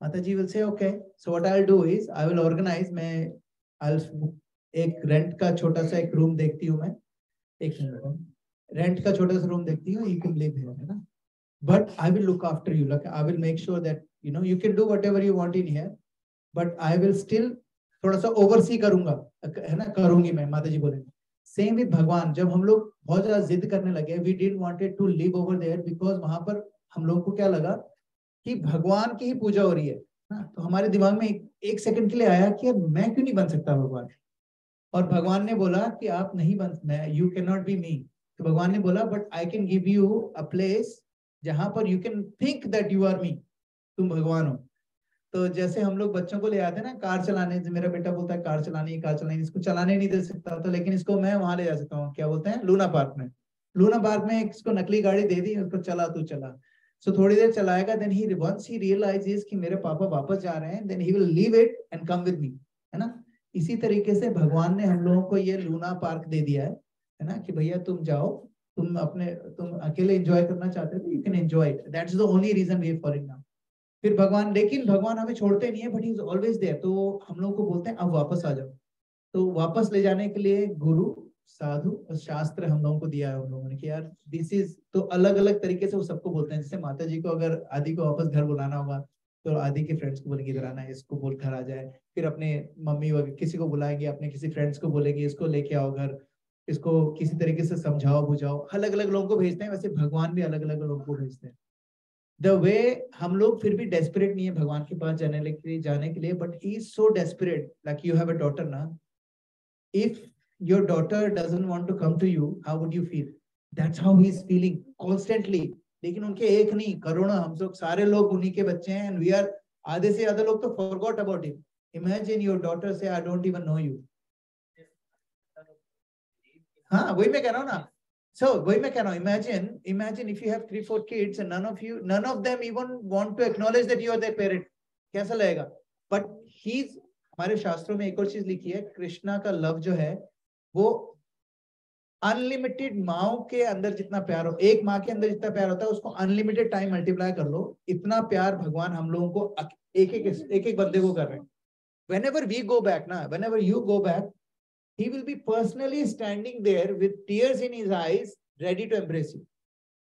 माता जी will say okay, so what I will do is I will organize, मैं एक रेंट का छोटा सा एक रूम देखती हूँ, मैं एक रेंट का छोटा सा रूम देखती हूँ, यू कैन लिव हियर, है ना, but I will look after you, like I will make sure that you know you can do whatever you want in here, but I will still थोड़ा सा oversee करूंगा, है ना, करूंगी मैं, माता जी बोलेंगे। सेम विद भगवान, जब हम लोग बहुत ज्यादा जिद करने लगे, we didn't wanted to live over there, because वहां पर हम लोग को क्या लगा कि भगवान की ही पूजा हो रही है ना, तो हमारे दिमाग में एक सेकंड के लिए आया कि यार मैं क्यों नहीं बन सकता भगवान। और भगवान ने बोला कि आप नहीं बन, मैं you can not be me. तो भगवान ने बोला but I can give you a place जहां पर you can think that you are me, तुम भगवान हो। तो जैसे हम लोग बच्चों को ले आते हैं ना कार चलाने, मेरा बेटा बोलता है कार चलानी, इसको चलाने नहीं दे सकता, तो लेकिन इसको मैं वहां ले जा सकता हूँ, क्या बोलते हैं, लूना पार्क में। लूना पार्क में इसको नकली गाड़ी दे दी, उसको चला तू चला। सो थोड़ी देर चलाएगा, then he once he realises कि मेरे पापा वापस जा रहे हैं, then he will leave it and come with me, है ना। इसी तरीके से भगवान ने हम लोगों को ये लूना पार्क दे दिया है ना, कि भैया तुम जाओ, तुम अकेले एंजॉय करना चाहते हो, you can enjoy it, that's the only reason we are following now. फिर भगवान, लेकिन भगवान हमें छोड़ते नहीं है, but he is always there. तो हम लोग को बोलते हैं अब वापस आ जाओ। तो वापस ले जाने के लिए गुरु, साधु और शास्त्र हम लोगों को दिया है हम लोगों ने, कि यार दिस इज, तो अलग अलग तरीके से वो सबको बोलते हैं। जैसे माता जी को अगर आदि को वापस घर बुलाना होगा, तो आदि के फ्रेंड्स को बोलेंगे इधर आना है, इसको बोल घर आ जाए। फिर अपने मम्मी वगैरह किसी को बुलाएंगे, अपने किसी फ्रेंड्स को बोलेंगे इसको लेके आओ घर, इसको किसी तरीके से समझाओ बुझाओ, अलग अलग लोगों को भेजते हैं। वैसे भगवान भी अलग अलग लोगों को भेजते हैं। द वे हम लोग फिर भी डेस्परेट नहीं है भगवान के पास जाने के लिए, but he is so desperate, like you have a daughter ना, if your daughter doesn't want to come to you, how would you feel? That's how he is feeling constantly. लेकिन उनके एक नहीं, करोड़ों, हम लोग सारे लोग उन्हीं के बच्चे हैं, एंड वी आर, आधे से ज्यादा लोग तो forgot about him. Imagine your daughter say I don't even know you. हाँ, वही मैं कह रहा हूँ ना। So वही मैं कह रहा हूँ, imagine if you have 3-4 kids and none of them even want to acknowledge that you are their parent, कैसा लगेगा? But हमारे शास्त्रों में एक और चीज लिखी है, कृष्णा का लव जो है वो अनलिमिटेड। माओ के अंदर जितना प्यार हो, एक माँ के अंदर जितना प्यार होता है, उसको अनलिमिटेड टाइम मल्टीप्लाई कर लो, इतना प्यार भगवान हम लोगों को एक एक बंदे को कर रहे हैं। Whenever we go back ना, whenever you go back, he will be personally standing there with tears in his eyes, ready to embrace you.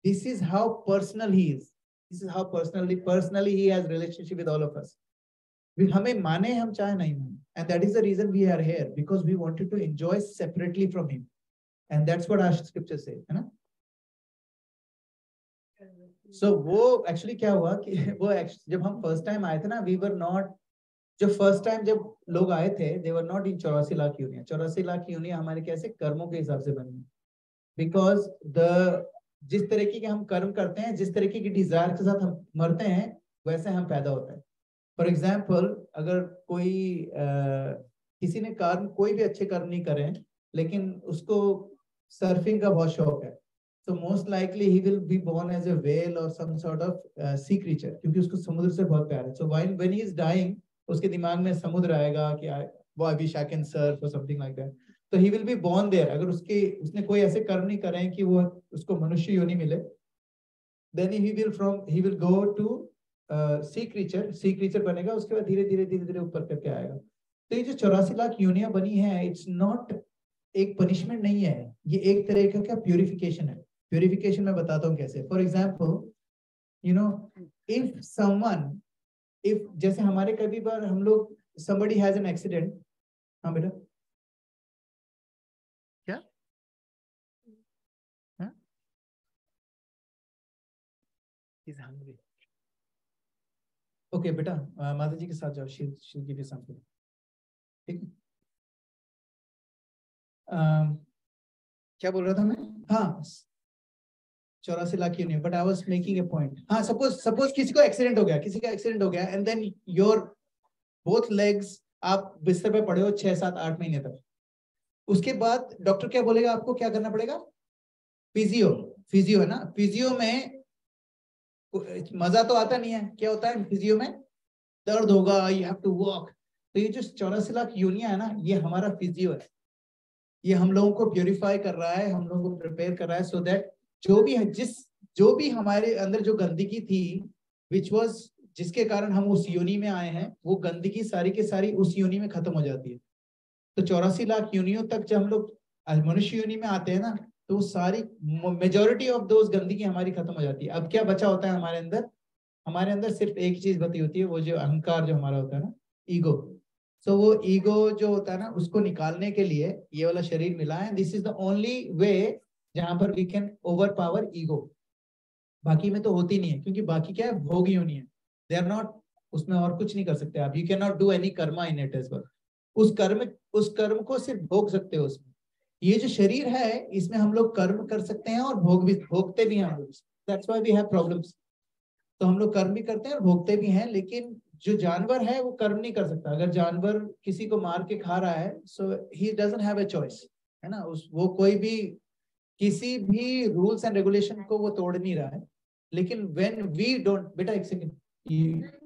This is how personal he is. This is how personally he has relationship with all of us. हमें माने हम चाहे नहीं माने, and that is the reason we are here, because we wanted to enjoy separately from him, and that's what our scripture say, है ना? So वो actually क्या हुआ कि वो जब हम first time आए थे ना, we were not, जो फर्स्ट टाइम जब लोग आए थे, they were not in 84 lakh यूनियन। 84 लाख यूनियन हमारे कैसे कर्मों के हिसाब से बनी, बिकॉज जिस तरीके के हम कर्म करते हैं, जिस तरीके की डिजायर के साथ हम मरते हैं, वैसे हम पैदा होते हैं। फॉर एग्जाम्पल, अगर कोई किसी ने कर्म, कोई भी अच्छे कर्म नहीं करे, लेकिन उसको सर्फिंग का बहुत शौक है, तो most likely he will be born as a whale और some sort of sea creature, क्योंकि उसको समुद्र से बहुत प्यार है। So when he is dying, उसके दिमाग में समुद्र आएगा कि वो I wish I can surf और समथिंग लाइक दैट। तो he will be born there. अगर उसने कोई ऐसे कर्म नहीं करे कि वो उसको मनुष्य योनि मिले, then he will go to see creature बनेगा। उसके बाद धीरे धीरे ऊपर करके आएगा। तो ये जो 84 लाख योनियां बनी है, इट्स नॉट एक पनिशमेंट नहीं है, ये एक तरह का प्यूरिफिकेशन है। प्यूरिफिकेशन मैं बताता हूँ कैसे। For example, you know, if जैसे हमारे कभी बार हम लोग, somebody has an accident। हाँ बेटा, क्या? हाँ? He's hungry। ओके बेटा, माता जी के साथ जाओ, she'll give you something। ठीक है? क्या बोल रहा था मैं? हाँ, 84 lakh union, but I was making a point. हाँ, सपोज किसी का एक्सीडेंट हो गया, and then your both legs, आप बिस्तर पे पड़े हो 6, 7, 8 महीने तक। उसके बाद डॉक्टर क्या बोलेगा, आपको क्या करना पड़ेगा? फिजियो है ना। फिजियो में मजा तो आता नहीं है। क्या होता है फिजियो में? दर्द होगा, यू हैव टू वॉक। तो ये जो 84 लाख यूनियन है ना, ये हमारा फिजियो है। ये हम लोगों को प्योरीफाई कर रहा है, हम लोगों को प्रिपेयर कर रहा है, सो दैट जो भी हमारे अंदर जो गंदगी थी, विच वॉज, जिसके कारण हम उस योनि में आए हैं, वो गंदगी सारी की सारी उस योनि में खत्म हो जाती है। तो 84 लाख योनियों तक जब हम लोग मनुष्य योनि में आते हैं ना, तो सारी मेजोरिटी ऑफ दोज गंदगी हमारी खत्म हो जाती है। अब क्या बचा होता है हमारे अंदर? हमारे अंदर सिर्फ एक चीज बची होती है, वो जो अहंकार जो हमारा होता है ना, ईगो। सो वो ईगो जो होता है ना, उसको निकालने के लिए ये वाला शरीर मिला है। This is the only way जहां पर we can overpower ego. बाकी में तो होती नहीं है, क्योंकि बाकी क्या है, भोग योनि है। दे आर नॉट, उसमें और कुछ नहीं कर सकते आप। You can not do any karma in it as well. उस कर्म को सिर्फ भोग सकते हो उसमें। ये जो शरीर है, इसमें हम लोग कर्म कर सकते हैं और भोगते भी हैं हम लोग। That's why we have problems. तो हम लोग कर्म भी करते हैं और भोगते भी हैं, लेकिन जो जानवर है वो कर्म नहीं कर सकता। अगर जानवर किसी को मार के खा रहा है, so he doesn't have a choice, है ना। वो कोई भी किसी भी रूल्स एंड रेगुलेशन को वो तोड़ नहीं रहा है। लेकिन व्हेन वी डोंट, बेटा एक second,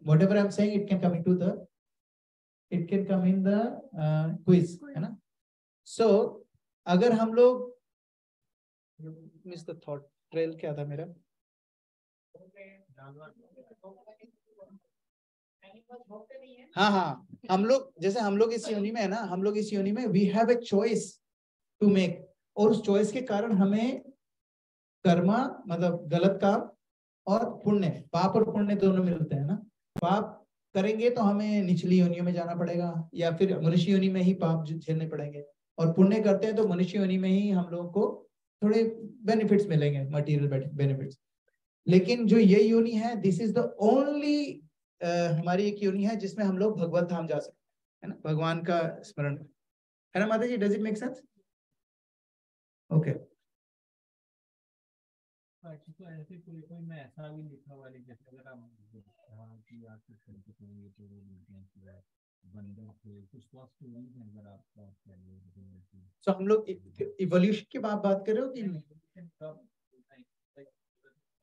whatever I am saying it can come in the quiz, है ना। सो अगर हम लोग, मिस द थॉट ट्रेल क्या था मेरा? हाँ, हम लोग इस योनि में है ना, हम लोग इस योनि में we have a choice to make. और उस चॉइस के कारण हमें कर्मा, मतलब गलत काम, और पुण्य, पाप और पुण्य दोनों मिलते हैं ना। पाप करेंगे तो हमें निचली योनियों में जाना पड़ेगा, या फिर मनुष्य योनि में ही पाप झेलने पड़ेंगे। और पुण्य करते हैं तो मनुष्य योनि में ही हम लोगों को थोड़े बेनिफिट्स मिलेंगे, मटेरियल बेनिफिट्स। लेकिन जो ये योनि है, दिस इज द ओनली हमारी एक योनि है जिसमें हम लोग भगवत धाम जा सकते हैं, है ना, भगवान का स्मरण, है ना माता जी। Does it make sense? Okay. अच्छा, तो ऐसे कोई में ऐसा भी लिखा हुआ है, जैसे अगर आप कि आप कुछ करके करेंगे तो वो बोलते हैं कि बंदर थे, कुछ तो स्टोरीज हैं अगर आप बात कर रहे हो। तो हम लोग इवोल्यूशन की बात कर रहे हो कि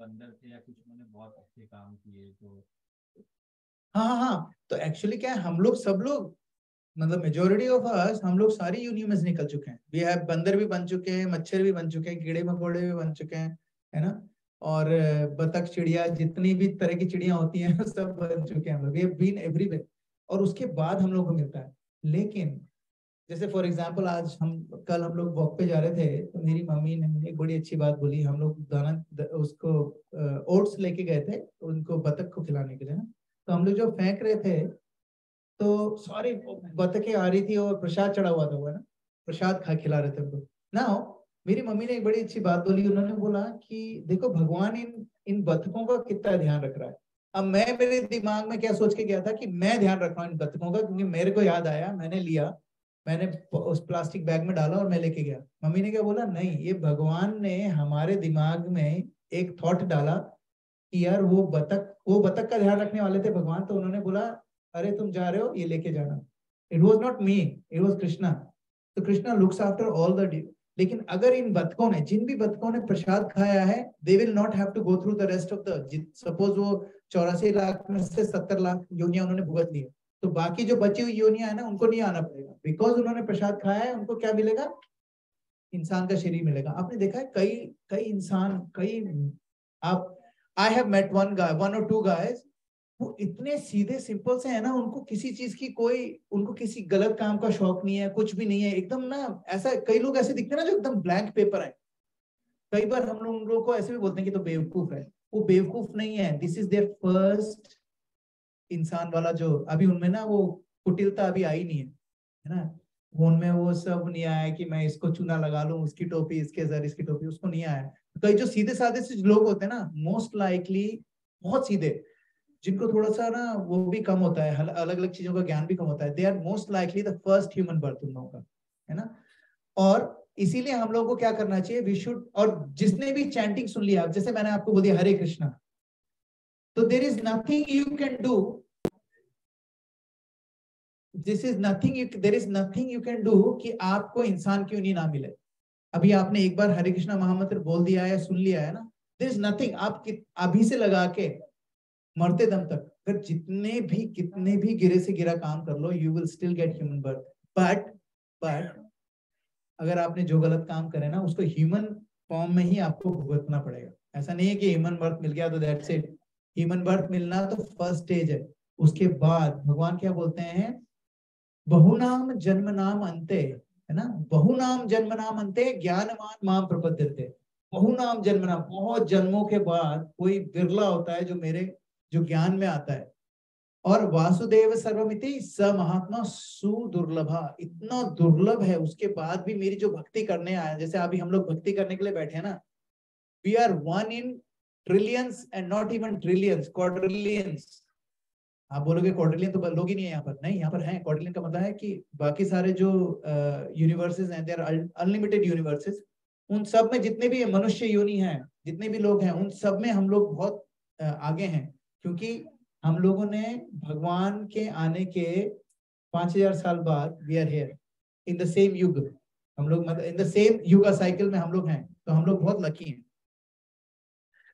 बंदर थे या कुछ उन्होंने बहुत अच्छे काम किए तो। हाँ, तो एक्चुअली क्या है, हम लोग सब लोग मतलब मेजोरिटी ऑफ अस, हम लोग सारी यूनियन में से निकल चुके हैं। वी हैव बंदर भी बन चुके हैं, मच्छर भी बन चुके हैं, कीड़े मकोड़े भी बन चुके हैं, है ना। और बतख, चिड़िया, जितनी भी तरह की चिड़िया होती हैं सब बन चुके हैं हम लोग। We have been everywhere. और उसके बाद हम लोग को मिलता है। लेकिन जैसे फॉर एग्जाम्पल आज कल हम लोग वॉक पे जा रहे थे, तो मेरी मम्मी ने एक बड़ी अच्छी बात बोली। हम लोग उसको ओट्स लेके गए थे उनको, बतख को खिलाने के लिए ना। तो हम लोग जो फेंक रहे थे, तो सारी बतखें आ रही थी और प्रसाद चढ़ा हुआ था, वो है ना, प्रसाद खिला रहे थे उनको ना। मेरी मम्मी ने एक बड़ी अच्छी बात बोली। उन्होंने बोला कि देखो भगवान इन बतखों का कितना ध्यान रख रहा है। अब मैं, मेरे दिमाग में क्या सोच के गया था कि मैं ध्यान रख रहा हूँ इन बतखों का, क्योंकि मेरे को याद आया, मैंने लिया, मैंने उस प्लास्टिक बैग में डाला और मैं लेके गया। मम्मी ने क्या बोला, नहीं, ये भगवान ने हमारे दिमाग में एक थॉट डाला कि यार वो बतख का ध्यान रखने वाले थे भगवान, तो उन्होंने बोला अरे तुम जा रहे हो, ये लेके जाना। It was not me, it was Krishna. तो Krishna looks after all the. लेकिन अगर इन बतखों ने, जिन भी बतखों ने प्रसाद खाया है, they will not have to go through the rest of the, suppose वो 84 लाख में से 70 लाख योनियां उन्होंने भुगत ली, तो बाकी जो बची हुई योनियां है ना, उनको नहीं आना पड़ेगा, बिकॉज उन्होंने प्रसाद खाया है। उनको क्या मिलेगा, इंसान का शरीर मिलेगा। आपने देखा है कई कई इंसान, आप, आई हैव मेट वन और टू गाइज, वो इतने सीधे सिंपल से है ना, उनको किसी चीज की उनको किसी गलत काम का शौक नहीं है, कुछ भी नहीं है, एकदम ना। ऐसा कई लोग ऐसे दिखते हैं ना जो एकदम ब्लैंक पेपर है। कई बार हम लोग उन लोगों को ऐसे भी बोलते हैं कि तो बेवकूफ है। वो बेवकूफ नहीं है, दिस इज देयर फर्स्ट इंसान वाला जो अभी उनमें ना वो कुटिलता अभी आई नहीं है ना। उनमें वो सब नहीं आया कि मैं इसको चूना लगा लूं, उसकी टोपी इसके सर, इसकी टोपी, उसको नहीं आया। कई जो सीधे साधे से लोग होते हैं ना, मोस्ट लाइकली बहुत सीधे, जिनको थोड़ा सा ना वो भी कम होता है, अलग अलग चीजों का ज्ञान भी कम होता है, they are most likely the first human birth उन लोगों का, है ना। और इसीलिए हम लोगों को क्या करना चाहिए, वी शुड, और जिसने भी चैंटिंग सुन लिया, जैसे मैंने आपको बोल दिया हरे कृष्णा, तो there is nothing you can do, there is nothing you can do कि आपको इंसान क्यों नहीं ना मिले। अभी आपने एक बार हरे कृष्णा महामंत्र बोल दिया है, सुन लिया है ना, देयर इज नथिंग, आप अभी से लगा के मरते दम तक अगर कितने भी गिरे से गिरा काम कर लो, you will still get human birth. But अगर आपने जो गलत काम करे ना, उसको ह्यूमन फॉर्म में ही आपको भुगतना पड़ेगा। ऐसा नहीं है कि ह्यूमन बर्थ मिल गया तो दैट्स इट। ह्यूमन बर्थ मिलना तो फर्स्ट स्टेज है। उसके बाद भगवान क्या बोलते हैं, बहुनाम जन्म नाम अंते, है ना, बहुनाम जन्म नाम अंते ज्ञानवान माम प्रपद्यते। बहुनाम जन्म नाम, बहुत जन्मों के बाद कोई बिरला होता है जो ज्ञान में आता है। और वासुदेव सर्वमिति स महात्मा सुदुर्लभा, इतना दुर्लभ है, उसके बाद भी मेरी जो भक्ति करने आया, जैसे अभी हम लोग भक्ति करने के लिए बैठे हैं ना, we are one in trillions and not even trillions, quadrillions. आप बोलोगे क्वाड्रिलियन तो लोग ही नहीं है यहाँ पर, नहीं, यहाँ पर है। क्वाड्रिलियन का मतलब है कि बाकी सारे जो यूनिवर्सेस हैं, देयर अनलिमिटेड यूनिवर्सेस, उन सब में जितने भी मनुष्य योनि हैं, जितने भी लोग हैं, उन सब में हम लोग बहुत आगे हैं, क्योंकि हम लोगों ने भगवान के आने के 5000 साल बाद we are here in the same yuga. हम लोग मतलब in the same yuga cycle में हम लोग हैं, तो हम लोग बहुत लकी हैं।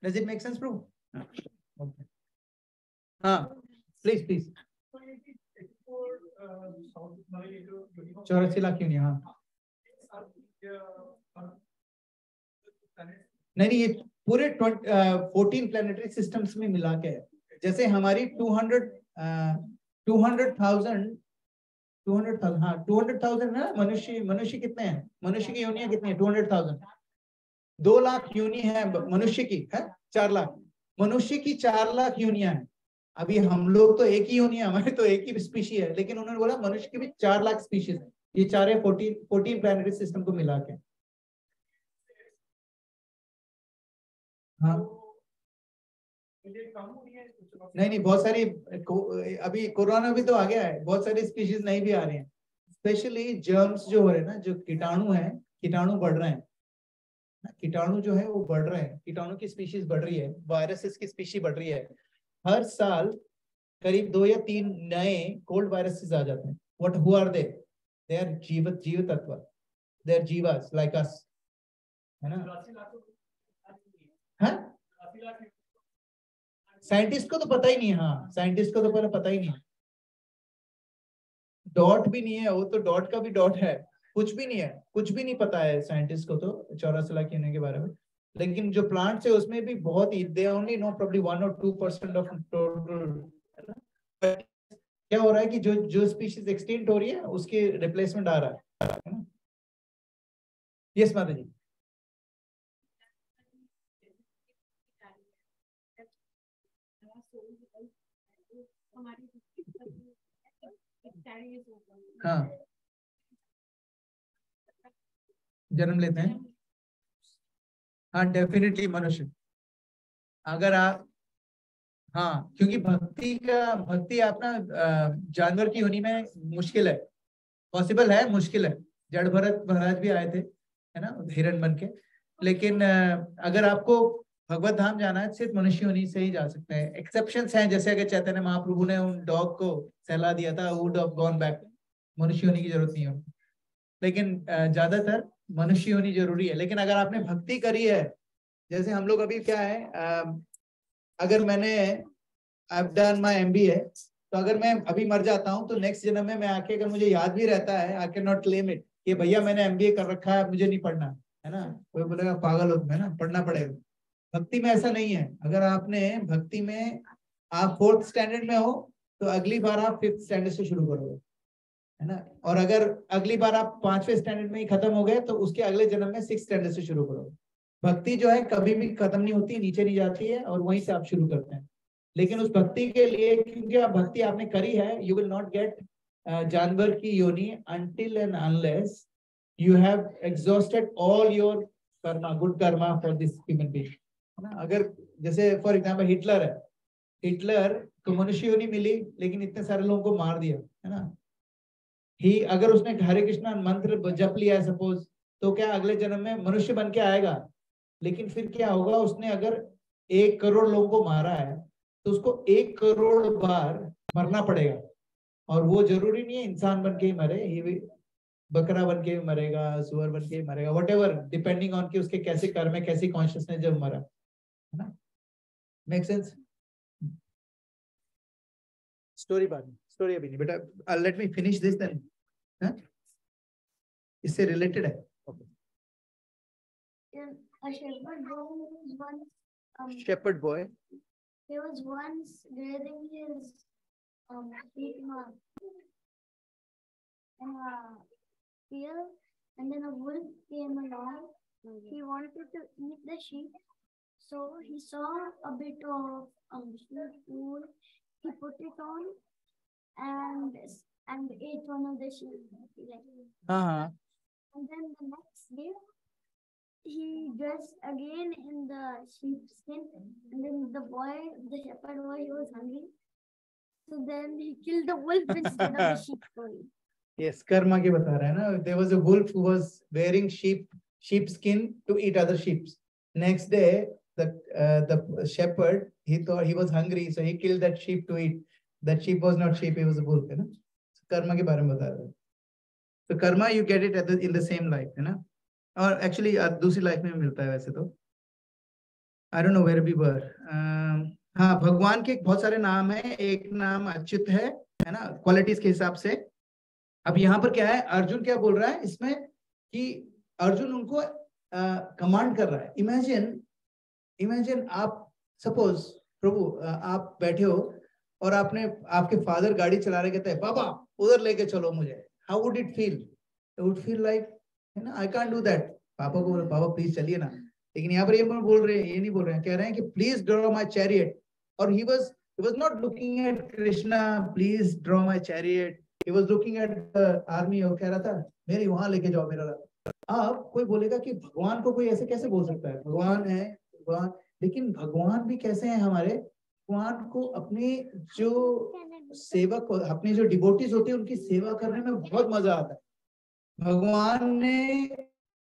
Does it make sense bro? हाँ, प्लीज प्लीज। 84 लाख यूनियन, हाँ। नहीं, ये पूरे 14 प्लेनेटरी सिस्टम्स में मिला के है। जैसे हमारी 200,000 ना, मनुष्य कितने हैं, मनुष्य की योनियां कितनी है, 200,000। 2 लाख योनि है मनुष्य की, है 4 लाख, मनुष्य की 4 लाख योनियां है। अभी हम लोग तो एक ही योनिया, हमारे तो एक ही स्पीशी है, लेकिन उन्होंने बोला मनुष्य की भी 4 लाख स्पीशीज है। ये 14 प्लैनेटरी सिस्टम को मिला के। हाँ, नहीं, बहुत सारी, अभी कोरोना भी तो आ गया है, बहुत सारी स्पीशीज नहीं भी आ रही हैं। स्पेशली जर्म्स जो हो रहे हैं ना, जो कीटाणु बढ़ रहे हैं, कीटाणु जो है वो बढ़ रहे हैं, कीटाणु की स्पीशीज बढ़ रही है, वायरसेस की स्पीशीज बढ़ रही है। हर साल करीब 2 या 3 नए कोल्ड वायरसेस आ जाते हैं। What who are they are jiva tattva, they are जीवास like us, है ना। हाँ, साइंटिस्ट को तो पता ही नहीं है। हाँ, साइंटिस्ट को तो पहले पता ही नहीं है, डॉट भी नहीं है वो तो, डॉट का भी डॉट है, कुछ भी नहीं है, कुछ भी नहीं पता है साइंटिस्ट को तो 84 लाख कीड़े के बारे में। लेकिन जो प्लांट्स है उसमें भी बहुत ही, they only know probably 1 or 2% of total. क्या हो रहा है कि जो जो स्पीशीज एक्सटिंक्ट हो रही है उसके रिप्लेसमेंट आ रहा है ना। यस माता जी। हाँ, जन्म लेते हैं। हाँ डेफिनेटली मनुष्य, अगर आप, हाँ क्योंकि भक्ति आप ना जानवर की होनी में मुश्किल है, पॉसिबल है, मुश्किल है। जड़ भरत महाराज भी आए थे, है ना, हिरण बन के। लेकिन अगर आपको भगवत धाम जाना है सिर्फ मनुष्य होनी से ही जा सकते हैं। एक्सेप्शंस हैं, जैसे अगर चैतन्य महाप्रभु ने उन डॉग को सहला दिया था, वुड हैव गॉन बैक, मनुष्य होने की जरूरत नहीं है। लेकिन ज्यादातर मनुष्य होनी जरूरी है। लेकिन अगर आपने भक्ति करी है, जैसे हम लोग अभी क्या है, अगर मैंने I have done my MBA, तो अगर मैं अभी मर जाता हूँ तो नेक्स्ट जन्म में मैं आके अगर मुझे याद भी रहता है, I can not claim it कि भैया मैंने एमबीए कर रखा है, मुझे नहीं पढ़ना, है ना। कोई बोलेगा पागल हो तुम, है ना, पढ़ना पड़ेगा। भक्ति में ऐसा नहीं है। अगर आपने भक्ति में आप 4th स्टैंडर्ड में हो तो अगली बार आप 5th स्टैंडर्ड से शुरू करोगे, है ना। और अगर अगली बार आप 5वें स्टैंडर्ड में ही खत्म हो गए तो उसके अगले जन्म में 6th स्टैंडर्ड से शुरू करोगे। भक्ति जो है कभी भी खत्म नहीं होती, नीचे नहीं जाती है, और वहीं से आप शुरू करते हैं। लेकिन उस भक्ति के लिए, क्योंकि आप भक्ति आपने करी है, यू विल नॉट गेट जानवर की योनि until and unless you have exhausted all your karma, good karma for this human being, है ना। अगर जैसे फॉर एग्जाम्पल हिटलर है, हिटलर को मनुष्य योनि मिली लेकिन इतने सारे लोगों को मार दिया, है ना। ही अगर उसने हरे कृष्णा मंत्र जप लिया है सपोज, तो क्या अगले जन्म में मनुष्य बन के आएगा। लेकिन फिर क्या होगा, उसने अगर 1 करोड़ लोगों को मारा है तो उसको 1 करोड़ बार मरना पड़ेगा। और वो जरूरी नहीं है इंसान बन के ही मरे, ये बकरा बन के मरेगा, सुअर बन के मरेगा, व्हाटएवर, डिपेंडिंग ऑन कि उसके कैसे कर्म है, कैसी कॉन्शियसनेस जब मरा, है ना। Make sense. स्टोरी बाद में, स्टोरी अभी नहीं बेटा, let me finish this then, इससे रिलेटेड है। A shepherd boy was once shepherd boy, he was once grazing his sheep in a field, and then a wolf came along. He wanted to eat the sheep, so he saw a bit of sheep wool. He put it on and ate one of the sheep. And then the next day, he dressed again in the sheepskin, and then the shepherd boy, he was hungry, so then he killed the wolf instead of the sheep boy. Yes, karma के बता रहा है ना। There was a wolf who was wearing sheepskin to eat other sheep. Next day, the shepherd, he thought he was hungry, so he killed that sheep to eat. That sheep was not sheep, it was a wolf, है ना। कर्मा के बारे में बता रहा है। So karma you get it in the same life, है ना। और एक्चुअली दूसरी लाइफ में मिलता है वैसे तो। I don't know where we were. हाँ, भगवान के बहुत सारे नाम है, एक नाम अच्युत है ना, क्वालिटीज के हिसाब से। अब यहाँ पर क्या है, अर्जुन क्या बोल रहा है इसमें कि अर्जुन उनको कमांड कर रहा है। इमेजिन आप सपोज प्रभु आप बैठे हो और आपके फादर गाड़ी चला रहे, कहते हैं पापा उधर लेके चलो मुझे, how would it feel? It would feel like, है ना, आई कांट डू दैट। पापा को बोलो पापा प्लीज चलिए ना। लेकिन यहाँ पर ये बोल रहे हैं, ये नहीं बोल रहे हैं, कह रहे हैं कि प्लीज ड्रॉ माई चैरियट। और he was not looking at Krishna, please draw my chariot. He was looking at the army और कह रहा था मेरी वहां लेके जाओ मेरा। अब कोई बोलेगा कि भगवान को कोई ऐसे कैसे बोल सकता है, भगवान है भगवान। लेकिन भगवान भी कैसे हैं हमारे, भगवान को अपने जो सेवक, अपने जो डिवोटीज होते हैं उनकी सेवा करने में बहुत मजा आता है। भगवान ने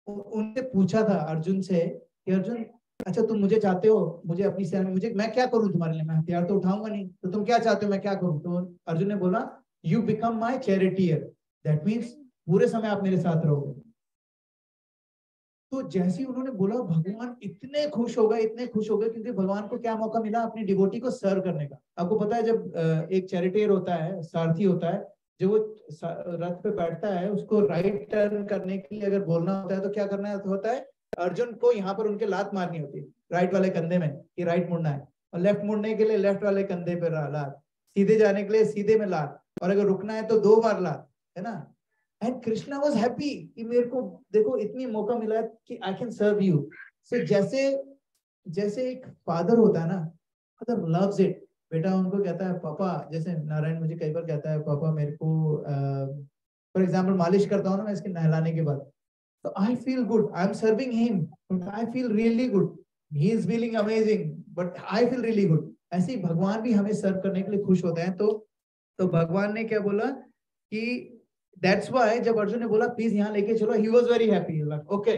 उनसे पूछा था अर्जुन से कि अर्जुन अच्छा तुम मुझे चाहते हो, मुझे अपनी सेना में, मुझे मैं क्या करूं तुम्हारे लिए, मैं हथियार तो उठाऊंगा नहीं, तो तुम क्या चाहते हो मैं क्या करूं? तो अर्जुन ने बोला you become my charioteer, that means पूरे समय आप मेरे साथ रहोगे। तो जैसे ही उन्होंने बोला भगवान इतने खुश हो गए, इतने खुश हो गए, क्योंकि भगवान को क्या मौका मिला अपनी डिवोटी को सर्व करने का। आपको पता है जब एक चैरिटियर होता है, सारथी होता है, जो वो रथ पे बैठता है, उसको राइट टर्न करने के लिए अगर बोलना होता है तो क्या करना होता है, अर्जुन को यहाँ पर उनके लात मारनी होती है राइट वाले कंधे में कि राइट मुड़ना है, और लेफ्ट मुड़ने के लिए लेफ्ट वाले कंधे पे लात, सीधे जाने के लिए सीधे में लात, और अगर रुकना है तो 2 बार लात, है ना। एंड कृष्णा वाज हैप्पी कि मेरे को देखो इतनी मौका मिला है कि आई कैन सर्व यू। सो जैसे जैसे एक फादर होता है ना, फादर लव्स इट, बेटा उनको कहता है पापा, जैसे नारायण मुझे कई बार कहता है पापा मेरे को फॉर एग्जांपल मालिश करता हूँ ना मैं इसके नहलाने के बाद, तो I feel good, I am serving him, but I feel really good, he is feeling amazing but I feel really good. ऐसे ही भगवान भी हमें सर्व करने के लिए खुश होते हैं। तो भगवान ने क्या बोला कि दैट्स व्हाई जब अर्जुन ने बोला प्लीज यहाँ लेके चलो, he was very happy, okay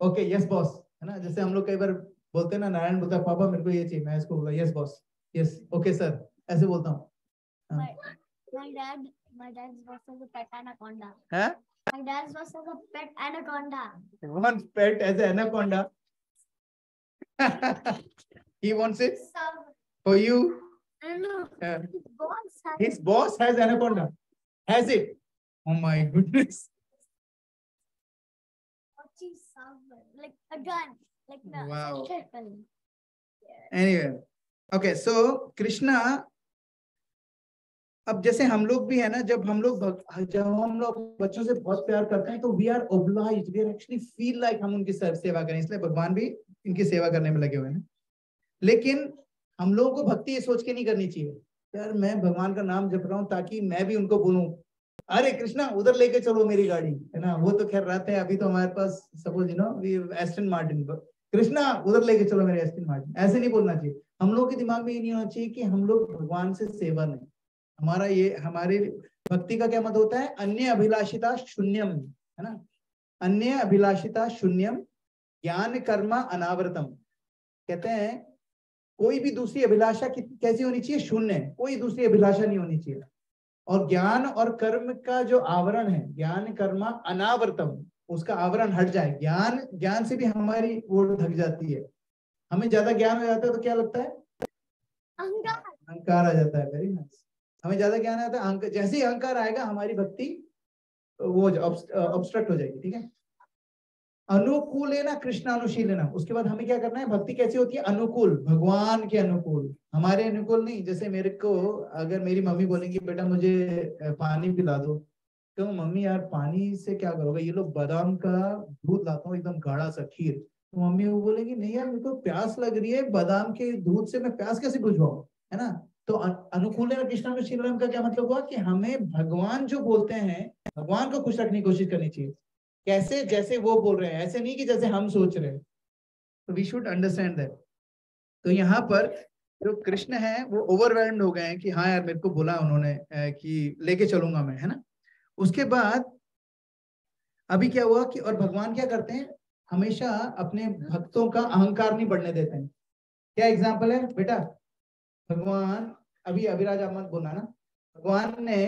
okay yes boss, है ना। जैसे हम लोग कई बार बोलते हैं ना, नारायण बोलता है पापा मेरे को ये चाहिए, मैं इसको बोला yes boss, yes okay sir, ऐसे बोलता हूँ। My dad's was a pet anaconda. Huh? My dad's was a pet anaconda. One pet as an anaconda. He wants it for you. No, His boss has anaconda. Has it? Oh my goodness. Like a gun. Like no. Wow. Yeah. Anyway, okay, so Krishna, अब जैसे हम लोग भी है ना, जब हम लोग बच्चों से बहुत प्यार करते हैं तो we are obliged, we are actually feel like हम उनकी सेवा करें, इसलिए भगवान भी इनकी सेवा करने में लगे हुए हैं। लेकिन हम लोगों को भक्ति ये सोच के नहीं करनी चाहिए यार मैं भगवान का नाम जप रहा हूँ ताकि मैं भी उनको बोलूं अरे कृष्णा उधर लेके चलो मेरी गाड़ी, है ना। वो तो खैर रहते हैं, अभी तो हमारे पास सपोज एस्टन मार्टिन, कृष्णा उधर लेके चलो मेरे एस्टन मार्टिन, ऐसे नहीं बोलना चाहिए। हम लोग के दिमाग में ये नहीं होना चाहिए कि हम लोग भगवान से सेवा नहीं, हमारा ये हमारे भक्ति का क्या मत होता है, अन्य अभिलाषिता शून्यम, है ना। अन्य अभिलाषिता शून्यम ज्ञान कर्म अनावृतम, कहते हैं कोई भी दूसरी अभिलाषा कैसी होनी चाहिए, शून्य, कोई दूसरी अभिलाषा नहीं होनी चाहिए। और ज्ञान और कर्म का जो आवरण है, ज्ञान कर्म अनावृतम, उसका आवरण हट जाए, ज्ञान से भी हमारी वो ढक जाती है। हमें ज्यादा ज्ञान हो जाता है तो क्या लगता है, अहंकार आ जाता है। Very nice. हमें ज्यादा ज्ञान आता है, अहंकार, जैसे ही अहंकार आएगा हमारी भक्ति वो ऑब्स्ट्रक्ट हो जाएगी, ठीक है। अनुकूल है ना कृष्णानुशील है ना, उसके बाद हमें क्या करना है, भक्ति कैसी होती है, अनुकूल, भगवान के अनुकूल, हमारे अनुकूल नहीं। जैसे मेरे को अगर मेरी मम्मी बोलेंगी बेटा मुझे पानी पिला दो, तो मम्मी यार पानी से क्या करोगे, ये लोग बादाम का दूध लाता हूँ एकदम गाढ़ा सा खीर, तो मम्मी वो बोलेगी नहीं यार मेरे को प्यास लग रही है, बादाम के दूध से मैं प्यास कैसे बुझवाऊं, है ना। तो अनुकूल है ना कृष्णानुशील का क्या मतलब हुआ कि हमें भगवान जो बोलते हैं, भगवान को खुश रखने की कोशिश करनी चाहिए। कैसे, जैसे वो बोल रहे हैं, ऐसे नहीं कि जैसे हम सोच रहे हैं। तो वी शुड अंडरस्टैंड दैट। तो यहाँ पर जो कृष्ण है वो ओवरवेल्म्ड हो गए हैं कि हाँ यार मेरे को बोला उन्होंने कि लेके चलूंगा मैं, है ना। उसके बाद अभी क्या हुआ कि और भगवान क्या करते हैं, हमेशा अपने भक्तों का अहंकार नहीं बढ़ने देते हैं। क्या एग्जाम्पल है बेटा, भगवान अभी अभिराज अहमद बोला ना, भगवान ने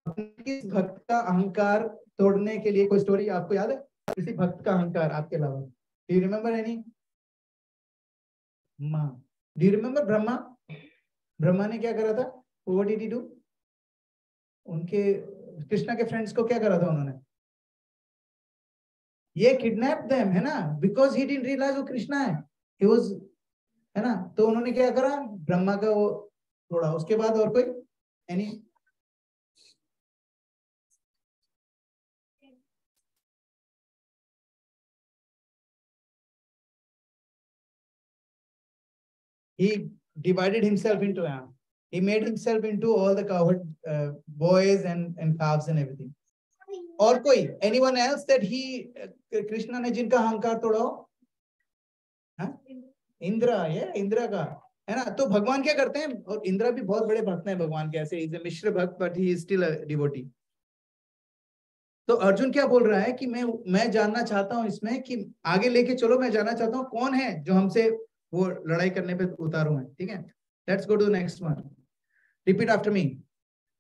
किस भक्त का अहंकार तोड़ने के लिए, कोई स्टोरी आपको याद है किसी भक्त का अहंकार आपके अलावा, do you remember any? Do you remember Brahma? Brahma ने क्या करा था, व्हाट डिड ही डू? उनके कृष्णा के फ्रेंड्स को क्या करा था उन्होंने, ये किडनैप देम, है ना, बिकॉज ही डिडंट रियलाइज वो कृष्णा है, ही वाज, है ना। तो उन्होंने क्या करा, ब्रह्मा का वो तोड़ा। उसके बाद और कोई any? He divided himself into he made himself into all the cowherd boys and calves and everything. और कोई anyone else that he Krishna ने जिनका अहंकार तोड़ा हो? इंद्रा, ये इंद्रा का, है ना। तो भगवान क्या करते हैं, और इंद्रा भी बहुत बड़े भक्त हैं भगवान के, ऐसे इज अ मिश्र भक्त but he is still a devotee. तो अर्जुन क्या बोल रहा है कि मैं जानना चाहता हूं इसमें कि आगे लेके चलो, मैं जानना चाहता हूं कौन है जो हमसे वो लड़ाई करने पे उतारू है। ठीक है, let's go to next one. Repeat after me.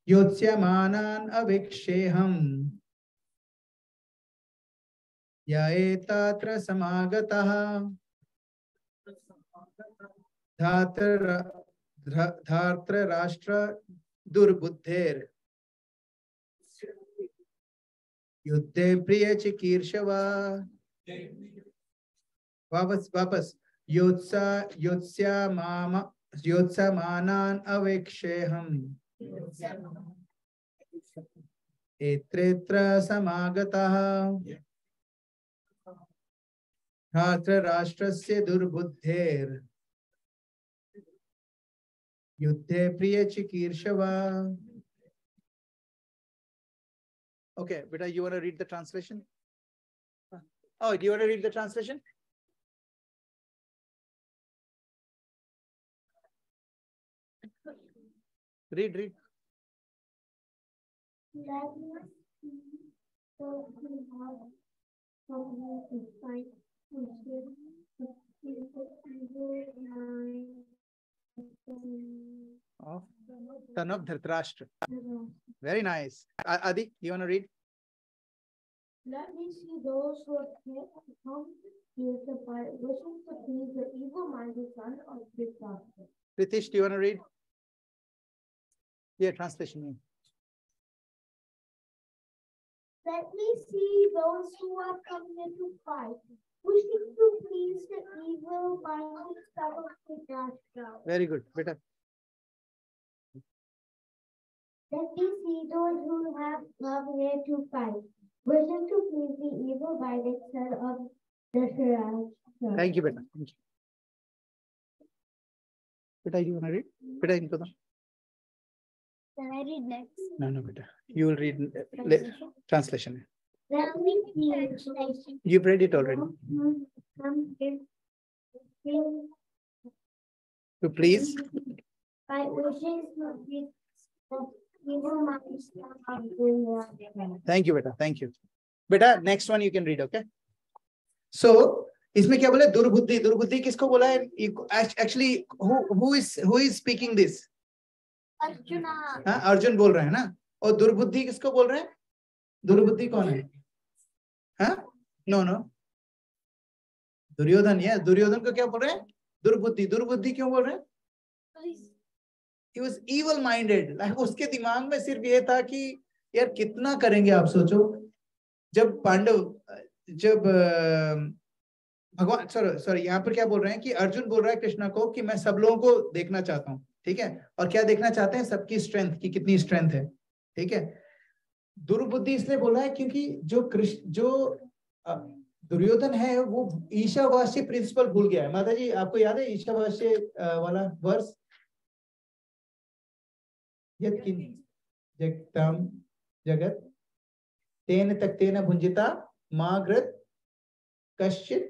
योत्स्यमानान् अवेक्षेऽहम् य एतत्र समागतः धार्तराष्ट्र दुर्बुद्धेर् युद्धे प्रिय चिकीर्षवा। वापस योत्स्यमानान् अवेक्षेऽहम् एत्रेऽत्र समागतः धार्तराष्ट्रस्य दुर्बुद्धेर् युद्धे प्रिय चिकीर्षवा। Okay, Beta, you want to read the translation? Oh, do you want to read the translation? Read. Let us see those who have come to fight Son of Dhritarashtra. Very nice. Adi, you want to read? Let me see those who have come to the fight, wishing to please the evil-minded son of Dhritarashtra. Pritish, do you want to read? Yeah, translation. Let me see those who are coming to fight, wishing to please the evil-minded son of Dhritarashtra. Very good, Beta. Let me see those who have come here to fight, wishing to please the evil-minded son of Dhritarashtra. Thank you, Beta. Thank you. Beta, do you want to read? Beta, inko do. Can I read next? No, Beta. You will read translation. Let me see. You've read it already. Come here. To please. By wishing to please the evil-minded son of Dhritarashtra. Thank you, Beta. Thank you. Beta, next one you can read, okay? So, इसमें क्या बोले? दुर्बुद्धि किसको बोला है? Actually, who is speaking this? Arjuna. हाँ, अर्जुन बोल रहे हैं ना? और दुर्बुद्धि किसको बोल रहे हैं? दुर्बुद्धि कौन है? हाँ? No. दुर्योधन है। दुर्योधन को क्या बोल रहे हैं? दुर्बुद्धि क्यों बोल रहे हैं? He was evil minded. Like उसके दिमाग में सिर्फ ये था कि यार कितना करेंगे आप सोचो। जब भगवान सॉरी यहाँ पर क्या बोल रहे हैं कि अर्जुन बोल रहा है कृष्णा को कि मैं सब लोगों को देखना चाहता हूँ। ठीक है, और क्या देखना चाहते हैं? सबकी स्ट्रेंथ की कितनी स्ट्रेंथ है। ठीक है, दुर्बुद्धि इसलिए बोला है क्योंकि जो दुर्योधन है वो ईशावास्य प्रिंसिपल भूल गया है। माता जी आपको याद है ईशावास्य वाला वर्स? जगतम जगत तेन तक्तेन भुंजिता माग्रत कश्चित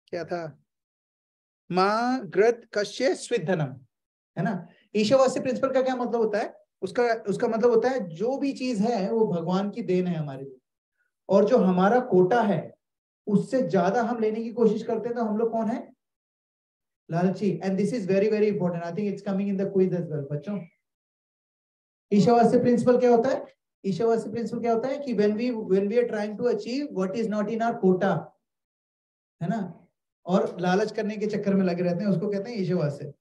क्या था? माग्रत कश्य स्विद्धनम, है ना? ईशावास्य प्रिंसिपल का क्या मतलब होता है? उसका मतलब होता है जो भी चीज है वो भगवान की देन है हमारे लिए, और जो हमारा कोटा है उससे ज्यादा हम लेने की कोशिश करते हैं तो हम लोग कौन है? लालची। And this is very very important. I think it's coming in the quiz as well. बच्चों, ईशावास्य प्रिंसिपल क्या होता है? ईशावास्य प्रिंसिपल क्या होता है कि when we are trying to achieve what is not in our quota, है ना, और लालच करने के चक्कर में लगे रहते हैं, उसको कहते हैं ईशावास्य।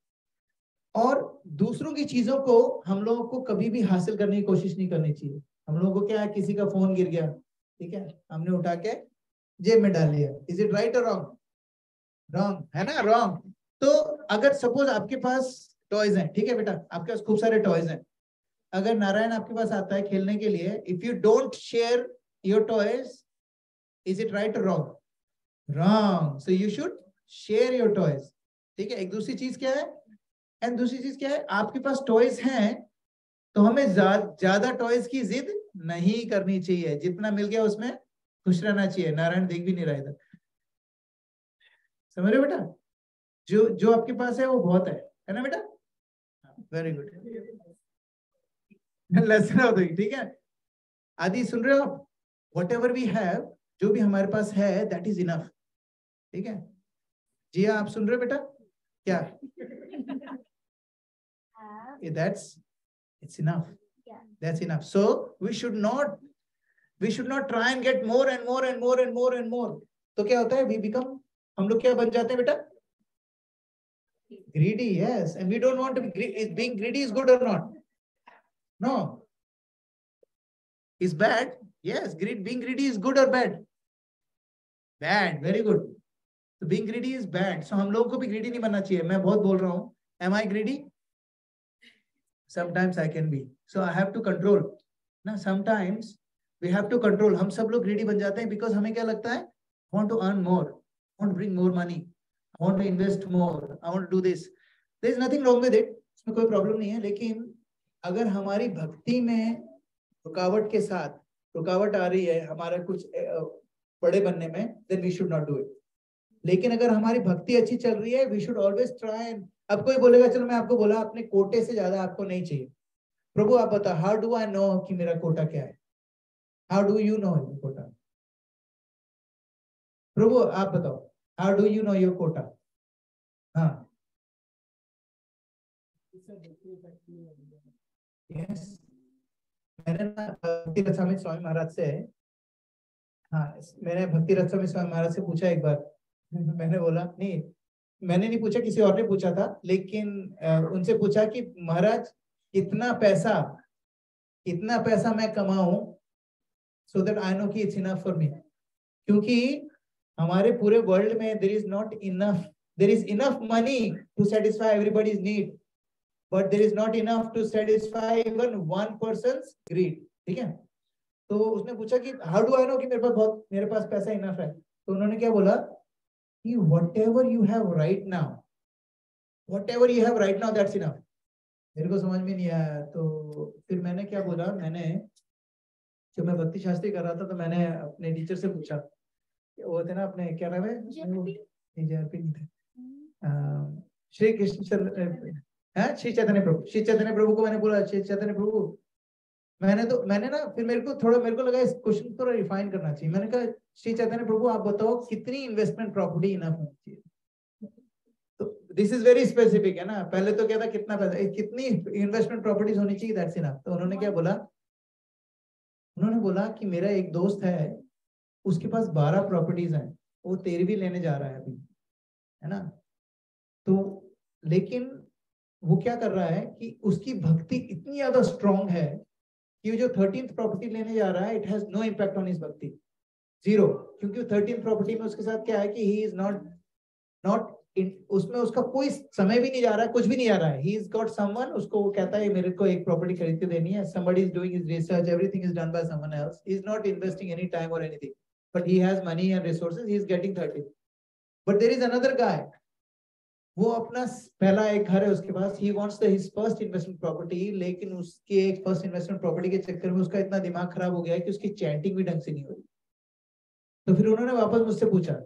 और दूसरों की चीजों को हम लोगों को कभी भी हासिल करने की कोशिश नहीं करनी चाहिए। हम लोगों को क्या है, किसी का फोन गिर गया, ठीक है, हमने उठा के जेब में डाल लिया। इज इट राइट और रॉन्ग? रॉन्ग है ना, रॉन्ग। तो अगर सपोज आपके पास टॉयज हैं, ठीक है बेटा, आपके पास खूब सारे टॉयज हैं, अगर नारायण आपके पास आता है खेलने के लिए, if you don't share your toys, is it right और wrong? Wrong. So you should share your toys. ठीक है, एक दूसरी चीज क्या है, एंड दूसरी चीज क्या है, आपके पास टॉयज हैं तो हमें ज्यादा टॉयज की जिद नहीं करनी चाहिए। जितना मिल गया उसमें खुश रहना चाहिए। नारायण देख भी नहीं रहा इधर, समझ रहे बेटा? जो आपके पास है वो बहुत है ना बेटा? Very good. लेसन हो गई, ठीक है। आदि सुन रहे हो आप? वट एवर वी हैव, जो भी हमारे पास है, दैट इज इनफ। ठीक है जी, आप सुन रहे हो बेटा? क्या? That's it's enough. Yeah. That's enough. So we should not try and get more and more and more and more and more. तो क्या होता है? We become, हम लोग क्या बन जाते हैं बेटा? Greedy, yes. And we don't want to be greedy. Is being greedy is good or not? No. Is bad? Yes. Being greedy is good or bad? Bad. Very good. So being greedy is bad. So हम लोगों को भी greedy नहीं बनना चाहिए. मैं बहुत बोल रहा हूँ. Am I greedy? Sometimes I can be. So I have to control. Now sometimes we have to control. हम सब लोग greedy बन जाते हैं because हमें क्या लगता है? I want to earn more. I want to bring more money. I want to invest more. I want to do this. There is nothing wrong with it. इसमें कोई problem नहीं है. लेकिन अगर हमारी भक्ति में रुकावट के साथ रुकावट आ रही है हमारा कुछ बड़े बनने में, then we should not do it. लेकिन अगर हमारी भक्ति अच्छी चल रही है, we should always try and, अब कोई बोलेगा चलो मैं आपको बोला अपने कोटे से ज्यादा आपको नहीं चाहिए। प्रभु आप बताओ, how do I know कि मेरा कोटा क्या है? How do you know your Kota? प्रभु आप बताओ, how do you know your Kota? हाँ, yes, मैंने ना भक्ति रत्नामृत स्वामी महाराज से, हाँ मैंने भक्ति रत्नामृत स्वामी महाराज से पूछा एक बार, मैंने बोला नहीं, मैंने नहीं पूछा, किसी और ने पूछा था, लेकिन उनसे पूछा कि महाराज इतना पैसा मैं कमाऊं so that I know कि it's enough for me, क्योंकि हमारे पूरे वर्ल्ड में there is enough money to satisfy everybody's need, but there is not enough to satisfy even one person's greed. ठीक है? तो उसने पूछा कि how do I know कि मेरे पास पैसा enough है? तो उन्होंने क्या बोला कि whatever you have right now, that's enough. मेरे को समझ में नहीं आया, तो फिर मैंने क्या बोला, जब मैं भक्ति शास्त्री कर रहा था तो मैंने अपने टीचर से पूछा, वो थे ना अपने क्या नाम है, श्री कृष्ण श्री चैतन्य प्रभु को मैंने बोला, श्री चैतन्य प्रभु, मैंने ना फिर मेरे को लगा इस क्वेश्चन को थोड़ा रिफाइन करना चाहिए। मैंने कहा श्री चैतन्य प्रभु आप बताओ कितनी इन्वेस्टमेंट प्रॉपर्टी इनफ होनी चाहिए? तो दिस इज वेरी स्पेसिफिक है ना, पहले तो क्या था कितना पैसा, कितनी इन्वेस्टमेंट प्रॉपर्टीज होनी चाहिए, दैट्स इनफ। तो उन्होंने क्या बोला, उन्होंने बोला कि मेरा एक दोस्त है, उसके पास 12 प्रॉपर्टीज हैं, वो 13वीं लेने जा रहा है अभी, है ना। तो लेकिन वो क्या कर रहा है कि उसकी भक्ति इतनी ज्यादा स्ट्रॉन्ग है कि जो 13th प्रॉपर्टी लेने जा रहा है, it has no impact on his bhakti, zero, क्योंकि 13th प्रॉपर्टी में उसके साथ क्या है कि ही इज नॉट उसमें उसका कोई समय भी नहीं जा रहा है, कुछ भी नहीं जा रहा है। ही इज गॉट समवन, उसको वो कहता है मेरे को एक प्रॉपर्टी खरीद के देनी है, somebody is doing his research, everything is done by someone else, he is not investing any time or anything, but he has money and resources, he is getting 13। but there is another guy, वो अपना पहला एक घर है उसके पास, he wants his first investment property, लेकिन उसके एक फर्स्ट इन्वेस्टमेंट प्रॉपर्टी के चक्कर में उसका इतना दिमाग खराब हो गया है कि उसकी चैंटिंग भी ढंग से नहीं हो रही। तो फिर उन्होंने वापस मुझसे पूछा,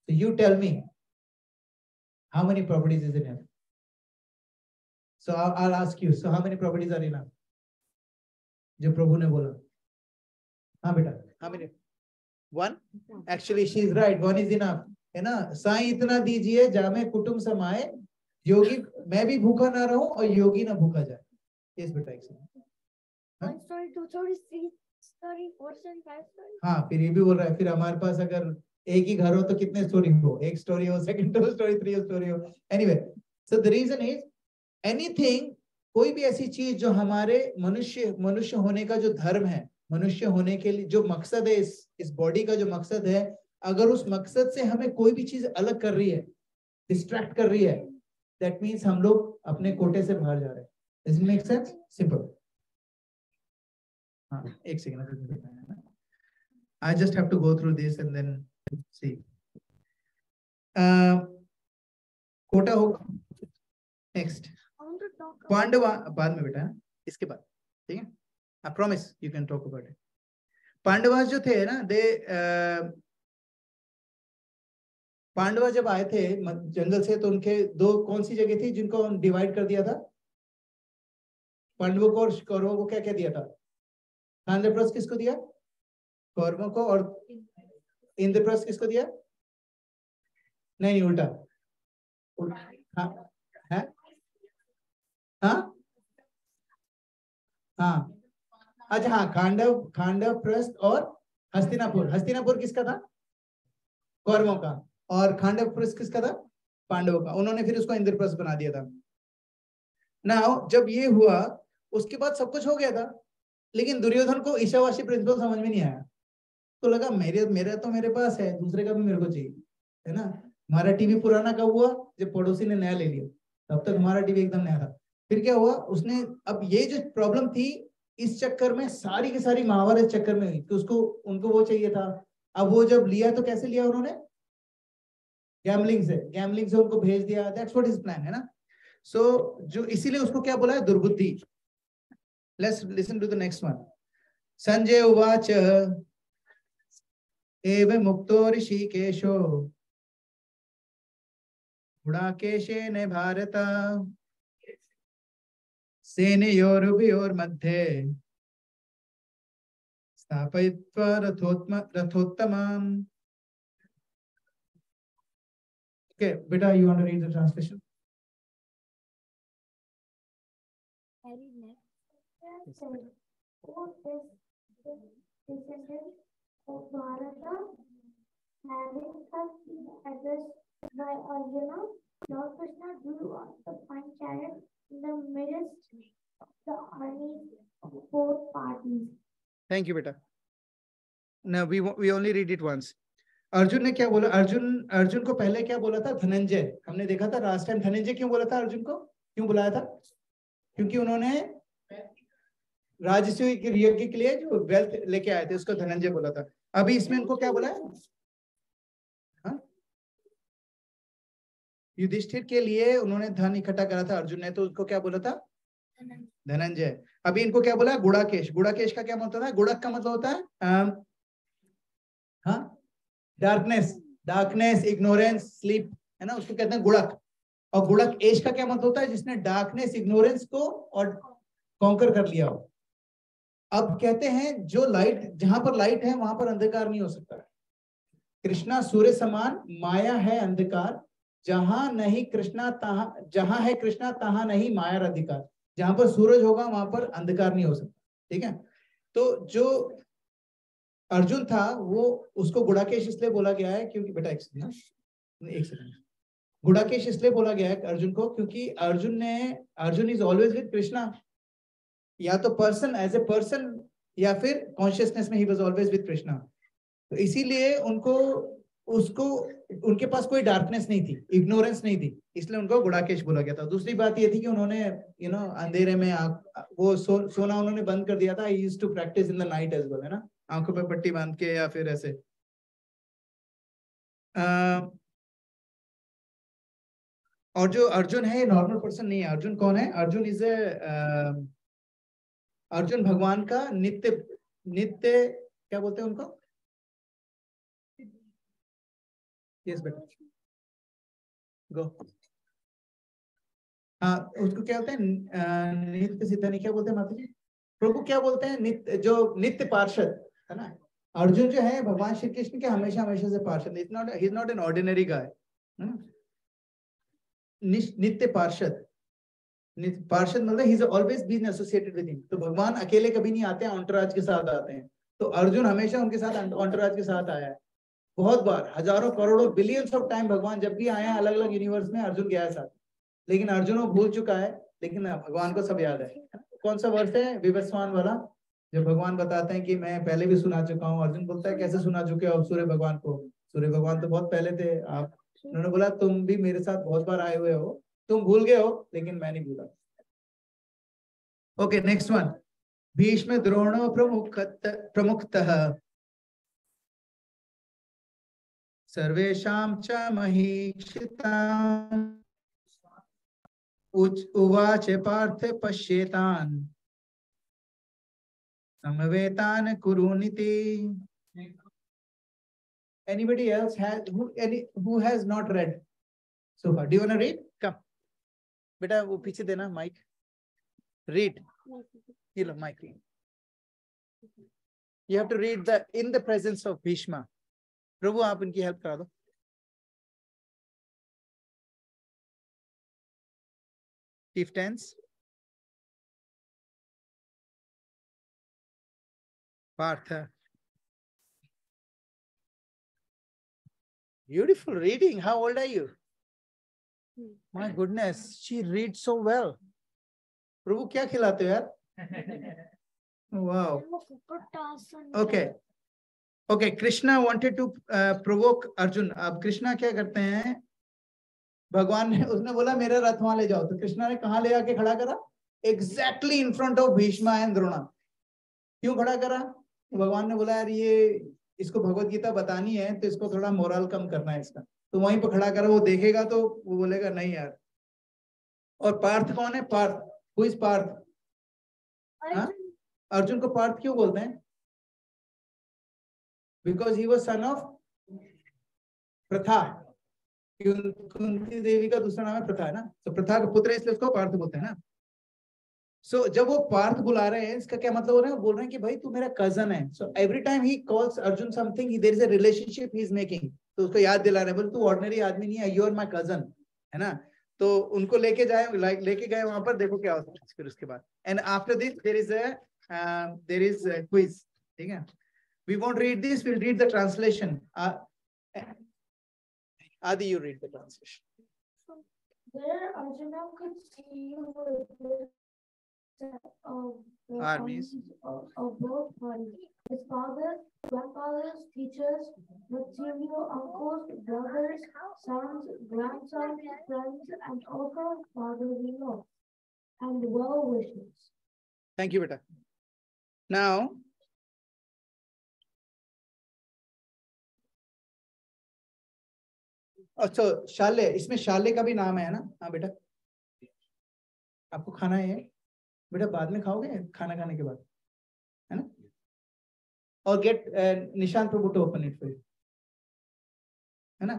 so you tell me how many properties is enough? So I'll ask you, so how many properties are enough? जो प्रभु ने बोला, हाँ बेटा, how many? One? Actually she is right, one is enough, है ना। साईं इतना दीजिए जामे कुटुंब समाए, योगी मैं भी भूखा ना रहूं और योगी ना भूखा जाए। yes बेटा, एक second. 1 story, 2 stories, 3 story, 4 story, 5 story। हाँ, फिर ये भी बोल रहा है, फिर हमारे पास अगर एक ही घर हो तो कितने स्टोरी हो, एक स्टोरी हो, सेकंड स्टोरी, 3 स्टोरी हो। Anyway, so the reason is anything, कोई भी ऐसी चीज जो हमारे मनुष्य होने का जो धर्म है, मनुष्य होने के लिए जो मकसद है, इस बॉडी का जो मकसद है, अगर उस मकसद से हमें कोई भी चीज अलग कर रही है, डिस्ट्रैक्ट कर रही है, दैट मीन्स हम लोग अपने कोटे से बाहर जा रहे हैं। Does it make sense? Simple. हाँ, एक second, I just have to go through this and then see. Quota होगा नेक्स्ट, पांडवा बाद में बेटा, इसके बाद, ठीक है, I promise you can talk about it. Pandava जो थे ना, पांडवा जब आए थे जंगल से, तो उनके दो कौन सी जगह थी जिनको डिवाइड कर दिया था? पांडवों को और कौरवों को क्या क्या दिया था? खांडवप्रस्थ किसको दिया? कौरवों को। और इंद्रप्रस्थ किसको दिया? नहीं, उल्टा। हाँ है? हाँ हाँ, अच्छा हाँ, खांडवप्रस्थ और हस्तिनापुर। हस्तिनापुर किसका था? कौरवों का। और खांडवप्रस्थ किसका था? पांडवों का। उन्होंने फिर उसको इंद्रप्रस्थ बना दिया था। नाउ जब ये हुआ उसके बाद सब कुछ हो गया था, लेकिन दुर्योधन को ईशावासी प्रिंसिपल समझ में नहीं आया। तो लगा मेरे तो मेरे पास है, दूसरे का भी मेरे को चाहिए, है ना। हमारा टीवी पुराना कब हुआ? जब पड़ोसी ने नया ले लिया, तब तक हमारा टीवी एकदम नया था। फिर क्या हुआ, उसने अब ये जो प्रॉब्लम थी इस चक्कर में सारी की सारी महाभारत चक्कर में हुई, तो उसको उनको वो चाहिए था। अब वो जब लिया तो कैसे लिया उन्होंने? गैमलिंग से उनको भेज दिया। दैट्स व्हाट इज प्लान, है ना। सो जो इसीलिए उसको क्या बोला है? दुर्बुद्धि। Let's listen to the next one. Sanjay उवाच एव मुक्तो ऋषिकेशो गुडाकेशेन भारत सेनयोरुभयोर्मध्ये स्थापयित्वा रथोत्तमम्। Okay, beta, you want to read the translation? I read next. Who is the descendant of Bharata, having come addressed by Arjuna, Lord Krishna drew on the fine chariot in the midst of the armies of both parties. Thank you, beta. Now we only read it once. Arjun ने क्या बोला? अर्जुन को पहले क्या बोला था? धनंजय। हमने देखा था लास्ट टाइम। धनंजय क्यों बोला था? अर्जुन को क्यों बुलाया था? क्योंकि उन्होंने राजसूय यज्ञ के लिए जो वेल्थ लेके आए थे उसको धनंजय बोला था। अभी इसमें इनको क्या बोला है? हाँ? युधिष्ठिर के लिए उन्होंने धन इकट्ठा करा था अर्जुन ने, तो उसको क्या बोला था? धनंजय। अभी इनको क्या बोला? गुड़ाकेश। गुड़ाकेश का क्या मतलब है? गुड़क का मतलब होता है हाँ, डार्कनेस, इग्नोरेंस, स्लीप, है ना, उसको कहते हैं गुड़क। और गुड़क एश का क्या मतलब होता है? जिसने डार्कनेस, इग्नोरेंस को और कॉन्कर कर लिया हो। अब कहते हैं जो लाइट, जहां पर लाइट है वहां पर अंधकार नहीं हो सकता। कृष्णा सूर्य समान, माया है अंधकार। जहां नहीं कृष्णा तहां, जहां है कृष्णा तहां नहीं माया अधिकार। जहां पर सूरज होगा वहां पर अंधकार नहीं हो सकता। ठीक है। तो जो अर्जुन था वो, उसको गुड़ाकेश इसलिए बोला गया है क्योंकि बेटा एक सेकंड, गुड़ाकेश इसलिए बोला गया है अर्जुन को क्योंकि Arjun is always with Krishna. या तो पर्सन, एज ए पर्सन, या फिर कॉन्शियसनेस में he was always with Krishna. तो इसीलिए उसको उनके पास कोई डार्कनेस नहीं थी, इग्नोरेंस नहीं थी, इसलिए उनको गुड़ाकेश बोला गया था। दूसरी बात ये थी कि उन्होंने अंधेरे में वो सोना उन्होंने बंद कर दिया था। He used to practise in the night as well, है ना, आंखों पे पट्टी बांध के या फिर ऐसे। और जो अर्जुन है नॉर्मल पर्सन नहीं है। अर्जुन कौन है? अर्जुन इज ए अर्जुन भगवान का नित्य क्या बोलते हैं उनको? यस बेटा, गो। हाँ, उसको क्या बोलते हैं? नित्य सिद्ध नहीं, क्या बोलते हैं माता जी? प्रभु क्या बोलते हैं? नित्य, जो नित्य पार्षद, है ना। अर्जुन जो है भगवान श्री कृष्ण के हमेशा से पार्षद। He is not an ordinary guy. नित्य पार्षद। पार्षद मतलब he is always been associated with him. तो भगवान अकेले कभी नहीं आते हैं, ऑन्टराज के साथ आते हैं। तो अर्जुन हमेशा उनके साथ, ऑन्टराज के साथ आया है। बहुत बार, हजारों करोड़ों बिलियंस ऑफ टाइम भगवान जब भी आए हैं अलग अलग यूनिवर्स में, अर्जुन गया है साथ। लेकिन अर्जुन वो भूल चुका है, लेकिन भगवान को सब याद है। कौन सा वर्ष है? विवस्वान वाला, जब भगवान बताते हैं कि मैं पहले भी सुना चुका हूँ। अर्जुन बोलता है कैसे सुना चुके हो सूर्य भगवान को? सूर्य भगवान तो बहुत पहले थे आप। उन्होंने बोला तुम भी मेरे साथ बहुत बार आए हुए हो, तुम भूल गए हो लेकिन मैं नहीं भूला। Okay, next one. भीष्म द्रोणो प्रमुखतः सर्वेषां च महीक्षितान् उवाच Partha पश्येतान् समवेतान् कुरुनिति। Anybody else who has not read so far? Do you want to read? Come, बेटा वो पीछे देना माइक। Read. ये लो mic. You have to read the in the presence of Bhishma. प्रभु आप इनकी हेल्प करा दो. Chieftains. Partha. Beautiful reading. How old are you? My goodness, she reads so well. प्रभु क्या खिलाते हो यार? Wow. Okay. Okay. Krishna wanted to provoke Arjun. अब कृष्णा क्या करते हैं? भगवान ने उसने बोला मेरा रथ वहां ले जाओ, तो कृष्णा ने कहाँ ले आके खड़ा करा? Exactly in front of Bhishma and Drona. क्यों खड़ा करा? भगवान ने बोला यार ये इसको भगवत गीता बतानी है, तो इसको थोड़ा मोरल कम करना है इसका, तो वहीं पर खड़ा करा. वो देखेगा तो वो बोलेगा नहीं यार. और पार्थ कौन है? पार्थ. Who is Partha? अर्जुन को पार्थ क्यों बोलते हैं? Because he was son of Pritha. Kunti देवी का दूसरा नाम है प्रथा, है ना? तो प्रथा का पुत्र है, इसलिए उसको पार्थ बोलते हैं ना. सो जब वो पार्थ बुला रहे हैं, इसका क्या मतलब हो रहा है? बोल रहे हैं कि भाई तू मेरा कजन है. So every time he calls Arjun something, there is a relationship he is making. तो उसको याद दिला रहे हैं, बोल तू ऑर्डिनरी आदमी नहीं है, यू आर माय कजन, है ना? तो उनको लेके गए वहां पर. देखो क्या होता है फिर उसके बाद. And after this there is quiz. ठीक है, we won't read this, will read the translation. Adi, you read the translation. There Arjuna could see the Armies of both parties. His fathers, grandfathers, teachers, material uncles, brothers, sons, grandsons, friends, and also father-in-law, and well-wishers. Thank you, beta. Now, अच्छा शाले, इसमें शाले का भी नाम है ना? हाँ बेटा, आपको खाना है बेटा, बाद में खाओगे खाना खाने के बाद, है ना? और गेट निशान प्रभु to open it for you, है ना?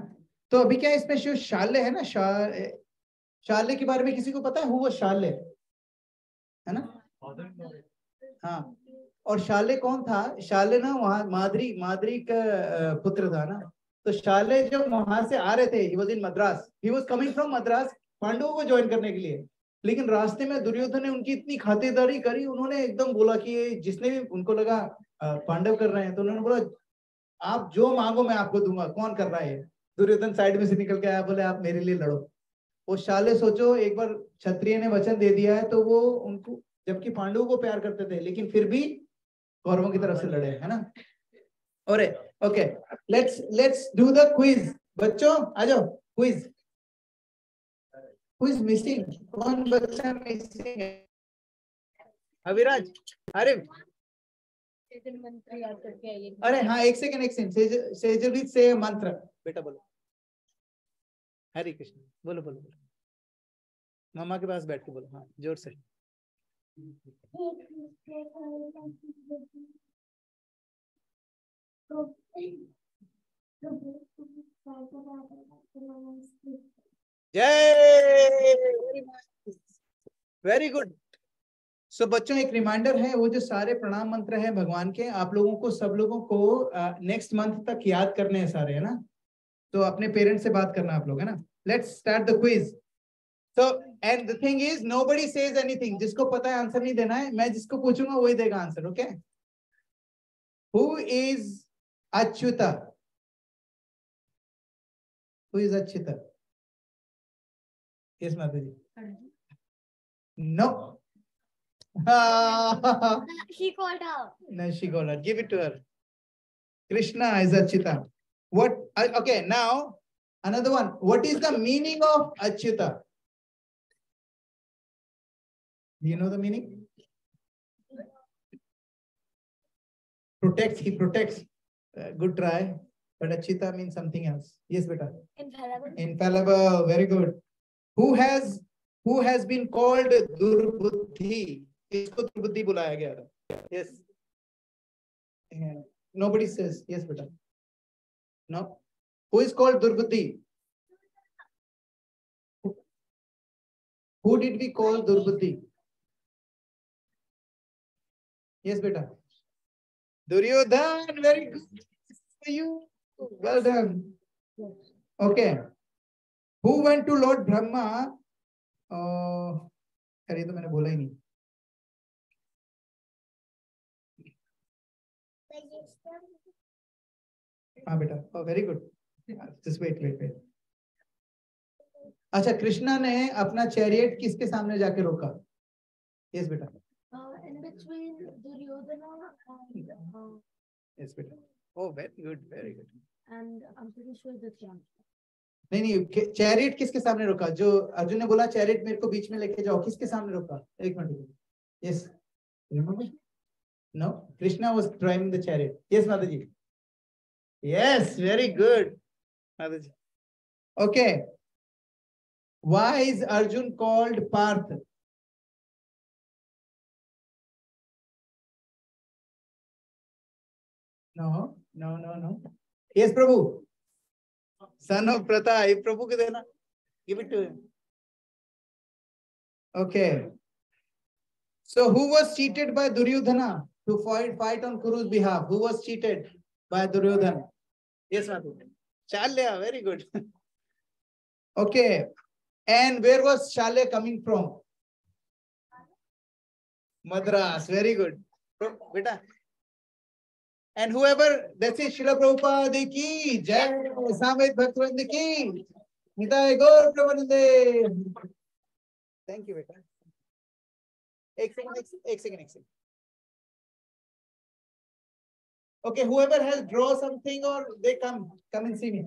तो अभी क्या इसमें जो शाले है ना, शाले के बारे में किसी को पता है? वो शाले है ना? हाँ. और शाले कौन था? शाले ना वहां माद्री का पुत्र था ना. तो शाले जब वहां से आ रहे थे, he was in Madras, he was coming from Madras पांडवों को ज्वाइन करने के लिए. लेकिन रास्ते में दुर्योधन ने उनकी इतनी खातिरदारी करी, उन्होंने एकदम बोला कि जिसने भी उनको लगा पांडव कर रहे हैं, तो उन्होंने बोला आप जो मांगो मैं आपको दूंगा. कौन कर रहा है? दुर्योधन साइड में से निकल के आया, बोले आप मेरे लिए लड़ो. वो शाले सोचो, एक बार क्षत्रिय ने वचन दे दिया है तो वो उनको, जबकि पांडवों को प्यार करते थे, लेकिन फिर भी कौरवों की तरफ से लड़े, है ना? और okay, let's do the quiz. बच्चों आ जाओ, क्विज. क्विज मिसिंग, कौन बच्चा मिसिंग है? अविराज, अरे अरे हाँ, एक सेकंड. सेजलजीत से मंत्र बेटा बोलो. हरे कृष्ण बोलो बोलो बोलो. मामा के पास बैठ के बोलो. हाँ जोर से. जय, वेरी गुड. सो बच्चों एक रिमाइंडर है, वो जो सारे प्रणाम मंत्र है भगवान के, आप लोगों को, सब लोगों को नेक्स्ट मंथ तक याद करने हैं सारे, है ना? तो अपने पेरेंट्स से बात करना आप लोग, है ना? Let's start the quiz. So, and the thing is, nobody says anything. जिसको पता है आंसर नहीं देना है, मैं जिसको पूछूंगा वही देगा answer. Okay? Who is Achyuta? Who is Achyuta? Yes, Madhuri. No. She called out. No, she called out. Give it to her. Krishna is Achyuta. What? Okay, now another one. What is the meaning of Achyuta? Do you know the meaning? Protects. He protects. Good try. But Achyuta means something else. Yes, beta. Infallible. Infallible. Very good. Who has been called Durbuddhi? इसको दुर्बुद्धि बुलाया गया था. Yes. Nobody says yes, beta. No. Who is called Durbuddhi? Who did we call Durbuddhi? Yes, beta. Duryodhan, very good for you. Well done. Okay. Who went to Lord Brahma? अरे तो मैंने बोला ही नहीं. हाँ बेटा. Oh, very good. Just wait. अच्छा, कृष्णा ने अपना चैरियट किसके सामने जाके रोका? Yes बेटा. In between Duryodhana and Yes बेटा. Oh, very good. and I'm pretty sure Dhritarashtra. नहीं, चैरियट किसके सामने रोका? जो अर्जुन ने बोला चैरियट मेरे को बीच में लेके जाओ, किसके सामने रोका? एक minute. Yes. Remember? No, Krishna was driving the chariot. Yes, Mataji. Yes, very good, Mataji. Okay. Why is Arjun called Parth? No. Yes, Prabhu. Son of Pratha. Prabhu ke dena. Give it to him. Okay. So who was cheated by Duryodhana to fight on Kuru's behalf? Who was cheated by Duryodhana? Yes, Mataji. Shalya, very good. Okay. And where was Shalya coming from? Madras. Very good. Beta. And whoever, that's it, Srila Prabhupada ki Jai, Samved Bhaktivinoda ki Nitai Gaur Premanande. Thank you, beta. Ek second. Okay, whoever has draw something or they come and see me.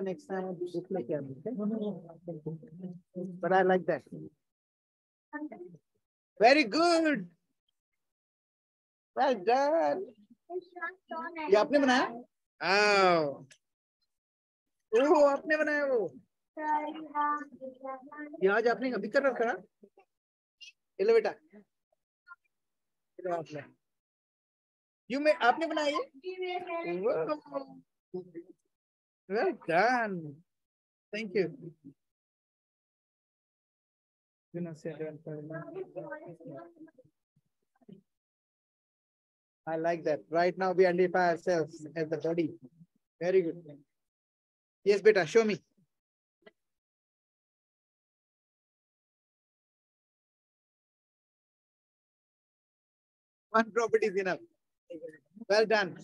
Next time, but I like that. Very good. Well done. ये आपने बनाया? ओह, आपने बनाया वो? ये आज आपने अभी कर रखा? इले बेटा. इले आपने. आपने बनाया ये? Well done. Thank you. I like that. Right now we identify ourselves as the body. Very good. Yes, beta, show me. One property is enough. Well done.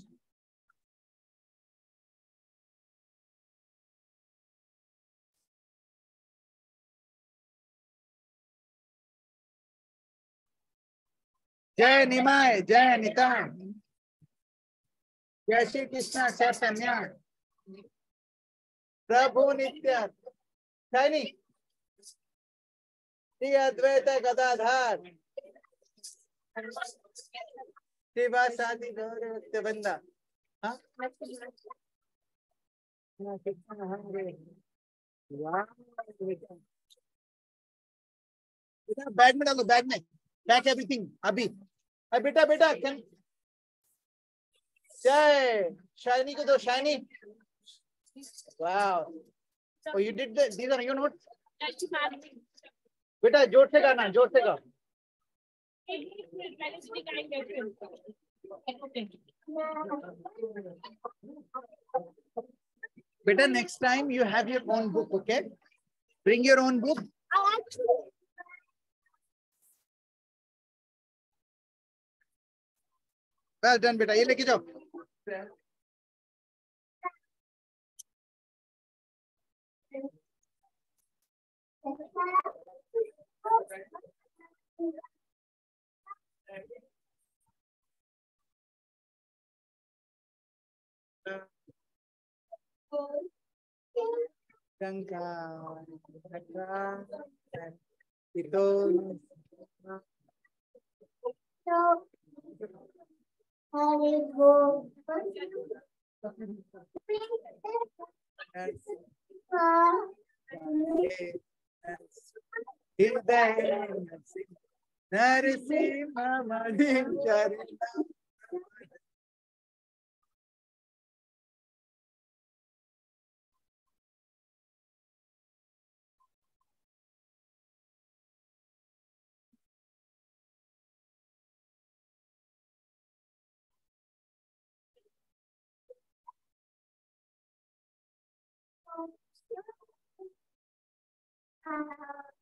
Jai Nimai, Jai Nitai. Jai Shri Krishna Chaitanya. Prabhu Nitya. Shiny. Shri Advaita Gadadhar. Shiva Sadi Gauri Banda. Huh? Wow. Bag में डालो, bag में. Pack everything. Abhi. Beta, can. Jai. Shiny ko do, shiny. Wow. Oh, you did this. These are your notes? Beta, जोर से गाना, जोर से गा. Beta, next time you have your own book, okay? Bring your own book. Well done, beta. ये लेके जाओ. Hello.